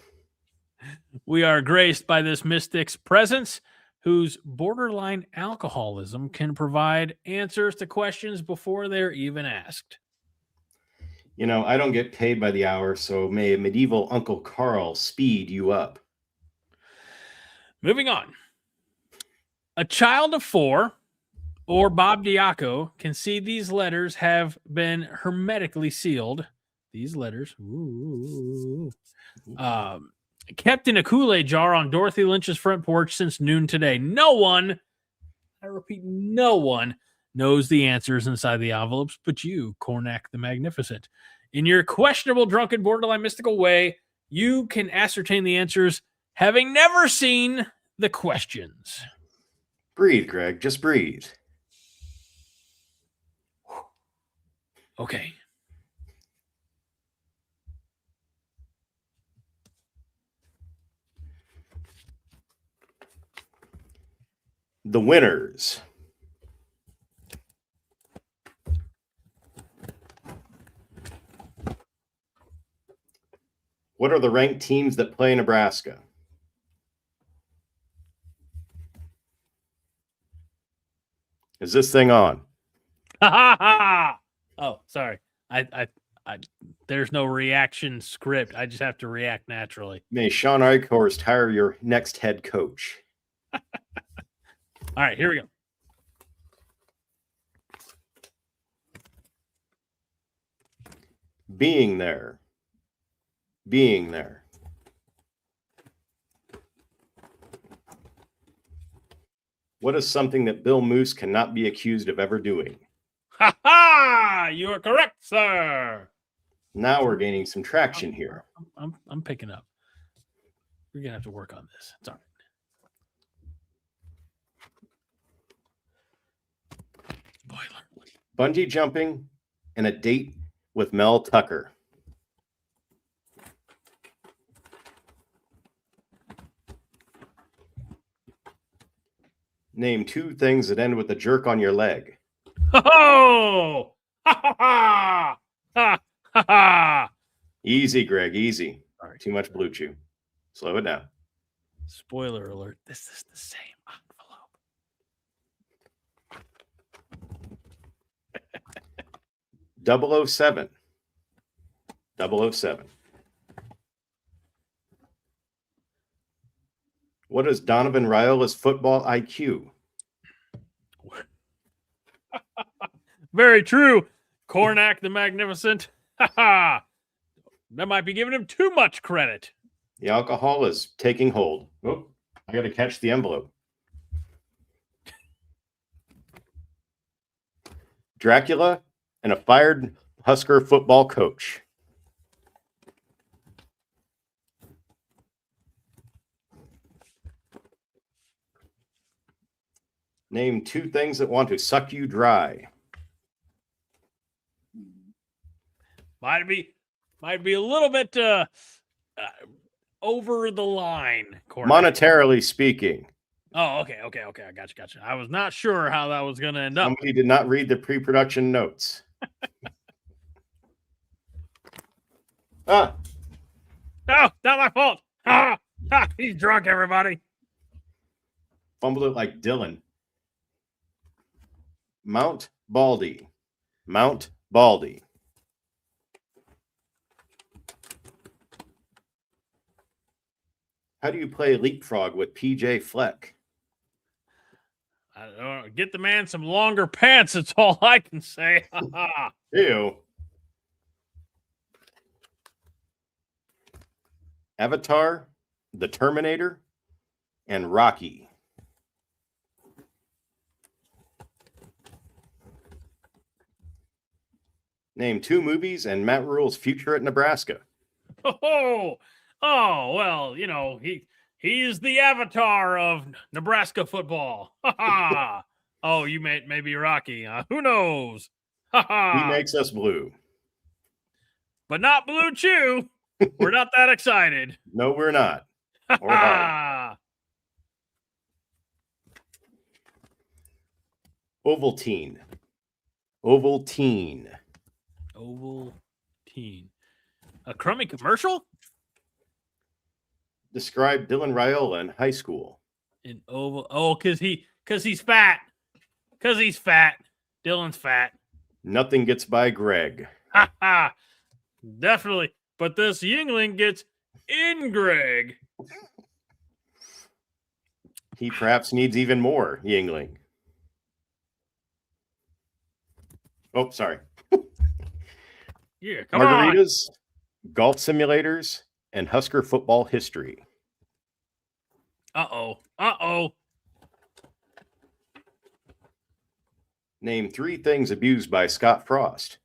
We are graced by this mystic's presence, whose borderline alcoholism can provide answers to questions before they're even asked. You know, I don't get paid by the hour, so may medieval Uncle Carl speed you up. Moving on. A child of 4 or Bob Diaco can see these letters have been hermetically sealed. These letters, kept in a Kool-Aid jar on Dorothy Lynch's front porch since noon today. No one, I repeat, no one knows the answers inside the envelopes but you, Cornack the Magnificent. In your questionable, drunken, borderline mystical way, you can ascertain the answers having never seen the questions. Breathe, Greg. Just breathe. Okay. The winners. What are the ranked teams that play Nebraska? Is this thing on? Oh, sorry. I there's no reaction script. I just have to react naturally. May Sean Eichhorst hire your next head coach. All right, here we go. Being there. Being there. What is something that Bill Moose cannot be accused of ever doing? Ha ha! You are correct, sir. Now we're gaining some traction here. I'm picking up. We're gonna have to work on this. It's all right. Spoiler. Bungee jumping and a date with Mel Tucker. Name 2 things that end with a jerk on your leg. Oh! Ha ha ha! Ha ha ha! Easy, Greg, easy. All right. Too much blue chew. Slow it down. Spoiler alert. This is the same envelope. 007. 007. What is Donovan Raiola's football IQ? Very true. Cornac the Magnificent. Ha ha! That might be giving him too much credit. The alcohol is taking hold. Oh, I got to catch the envelope. Dracula and a fired Husker football coach. Name 2 things that want to suck you dry. Might be a little bit over the line. Cornac. Monetarily speaking. Oh, okay. I gotcha. I was not sure how that was going to end up. Somebody did not read the pre-production notes. No, not my fault. He's drunk, everybody. Fumbled it like Dylan. Mount Baldy. Mount Baldy. How do you play leapfrog with PJ Fleck? I don't know. Get the man some longer pants. That's all I can say. Ew. Avatar, The Terminator, and Rocky. Name 2 movies and Matt Rhule's future at Nebraska. Oh, well, you know, he's the avatar of Nebraska football. Oh, you maybe Rocky. Who knows? He makes us blue. But not Blue Chew. We're not that excited. No, we're not. Or hard. Ovaltine. Ovaltine. Ovaltine. A crummy commercial? Describe Dylan Raiola in high school. In oval. Oh, because he's fat. Because he's fat. Dylan's fat. Nothing gets by Greg. Definitely. But this Yingling gets in Greg. He perhaps needs even more Yingling. Oh, sorry. Yeah, come Margaritas, golf simulators, and Husker football history. Uh-oh. Name 3 things abused by Scott Frost.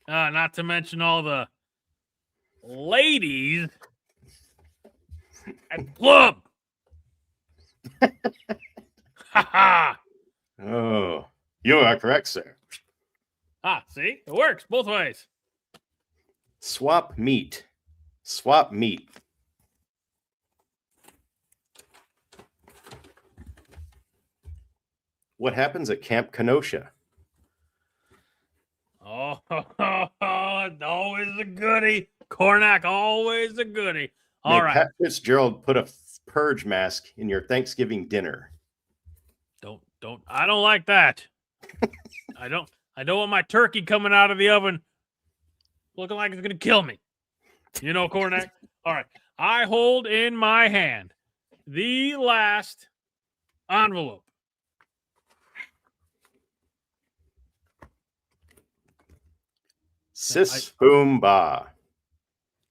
Not to mention all the ladies at the club. Oh, You are correct, sir. Ah, see? It works both ways. Swap meat. Swap meat. What happens at Camp Kenosha? Oh, always a goodie. Cornack, always a goodie. All May right. Pat Fitzgerald put a purge mask in your Thanksgiving dinner. I don't like that. I don't want my turkey coming out of the oven looking like it's going to kill me. You know, Cornack? All right. I hold in my hand the last envelope. Sis boom ba.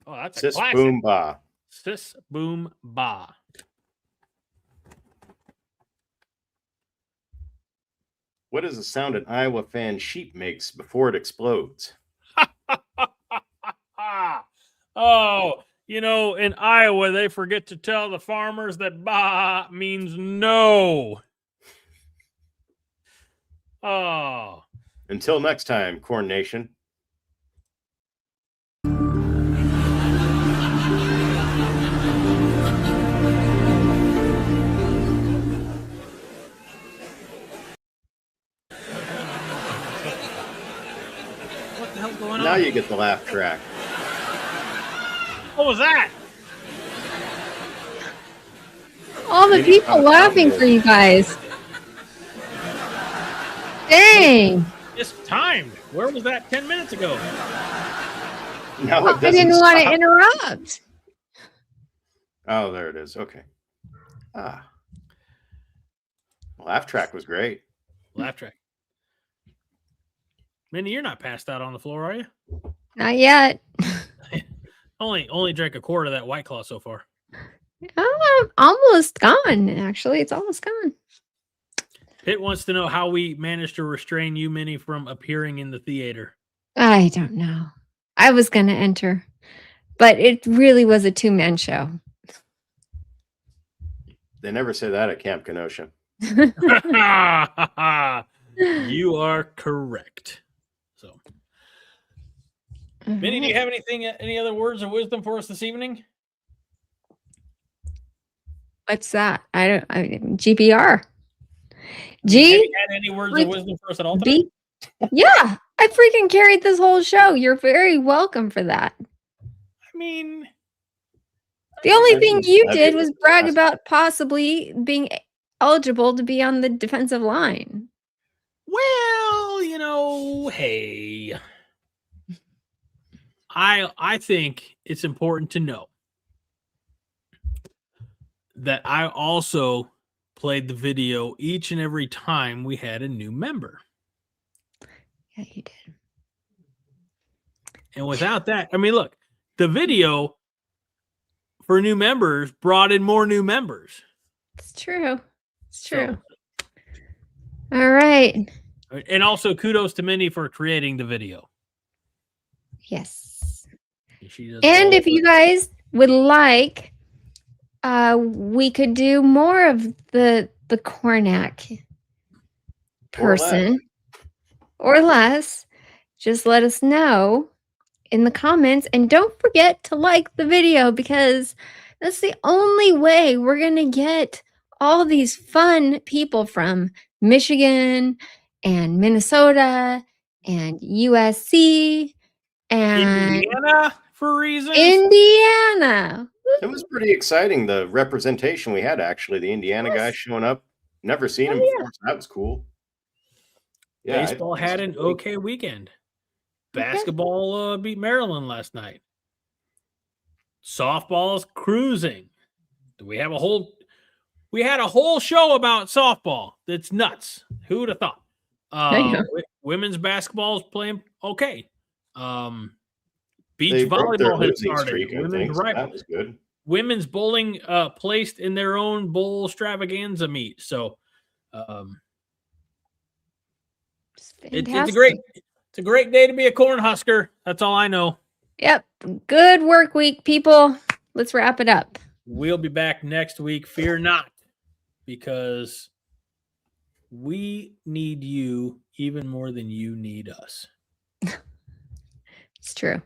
Oh, that's a Sis classic. boom ba. Sis boom ba. What is the sound an Iowa fan sheep makes before it explodes? Oh, you know, in Iowa, they forget to tell the farmers that ba means no. Oh. Until next time, Corn Nation. What the hell's going Now on? you get the laugh track. What was that? All the people laughing for you guys. Dang. It's timed. Where was that 10 minutes ago? Now it I doesn't didn't want to stop. interrupt. Oh, there it is. Okay. Laugh track was great. Laugh track. Minnie, you're not passed out on the floor, are you? Not yet. Only drank a quart of that White Claw so far. Almost gone, actually. It's almost gone. Pitt wants to know how we managed to restrain you, Minnie, from appearing in the theater. I don't know. I was going to enter, but it really was a two-man show. They never say that at Camp Kenosha. You are correct. So, Minnie, do you have any other words of wisdom for us this evening? What's that? GBR. Have you had any words of wisdom for us at all today? Yeah, I freaking carried this whole show. You're very welcome for that. I mean, The only I thing mean, you I did think was it's brag awesome. about possibly being eligible to be on the defensive line. well, you know, hey. I think it's important to know that I also played the video each and every time we had a new member. Yeah, you did. And without that, I mean, look, the video for new members brought in more new members. It's true. It's true. So, All right. and also kudos to Minnie for creating the video. Yes. She does And all if you guys would like, we could do more of the Cornack person or less. Just let us know in the comments, and don't forget to like the video, because that's the only way we're gonna get all these fun people from Michigan and Minnesota and USC and Indiana for reasons. Indiana. It was pretty exciting, the representation we had, actually. The Indiana guy showing up. Never seen him before, so that was cool. Yeah, Baseball had an okay weekend. Basketball beat Maryland last night. Softball's cruising. We had a whole show about softball. That's nuts. Who would have thought? Women's basketball is playing okay. Beach They broke their volleyball has losing started. streak, I think, so that was good. Women's bowling placed in their own bowl extravaganza meet. So it's a great day to be a Cornhusker. That's all I know. Yep. Good work week, people. Let's wrap it up. We'll be back next week. Fear not, because we need you. even more than you need us. It's true.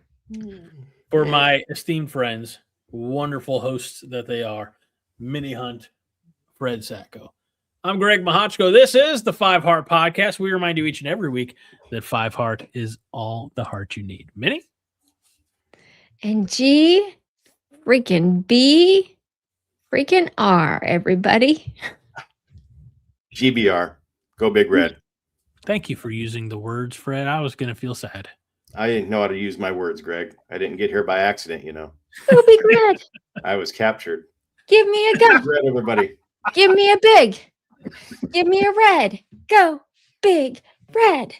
For my esteemed friends, wonderful hosts that they are, Minnie Hunt, Fred Sacco. I'm Greg Mahachko. This is the 5 Heart Podcast. We remind you each and every week that 5 Heart is all the heart you need. Minnie? And G freaking B freaking R, everybody. GBR. Go Big Red. Thank you for using the words, Fred. I was going to feel sad. I didn't know how to use my words, Greg. I didn't get here by accident, you know. Go Big Red. I was captured. Give me a go. Big Red, everybody. Give me a big. Give me a red. Go Big Red.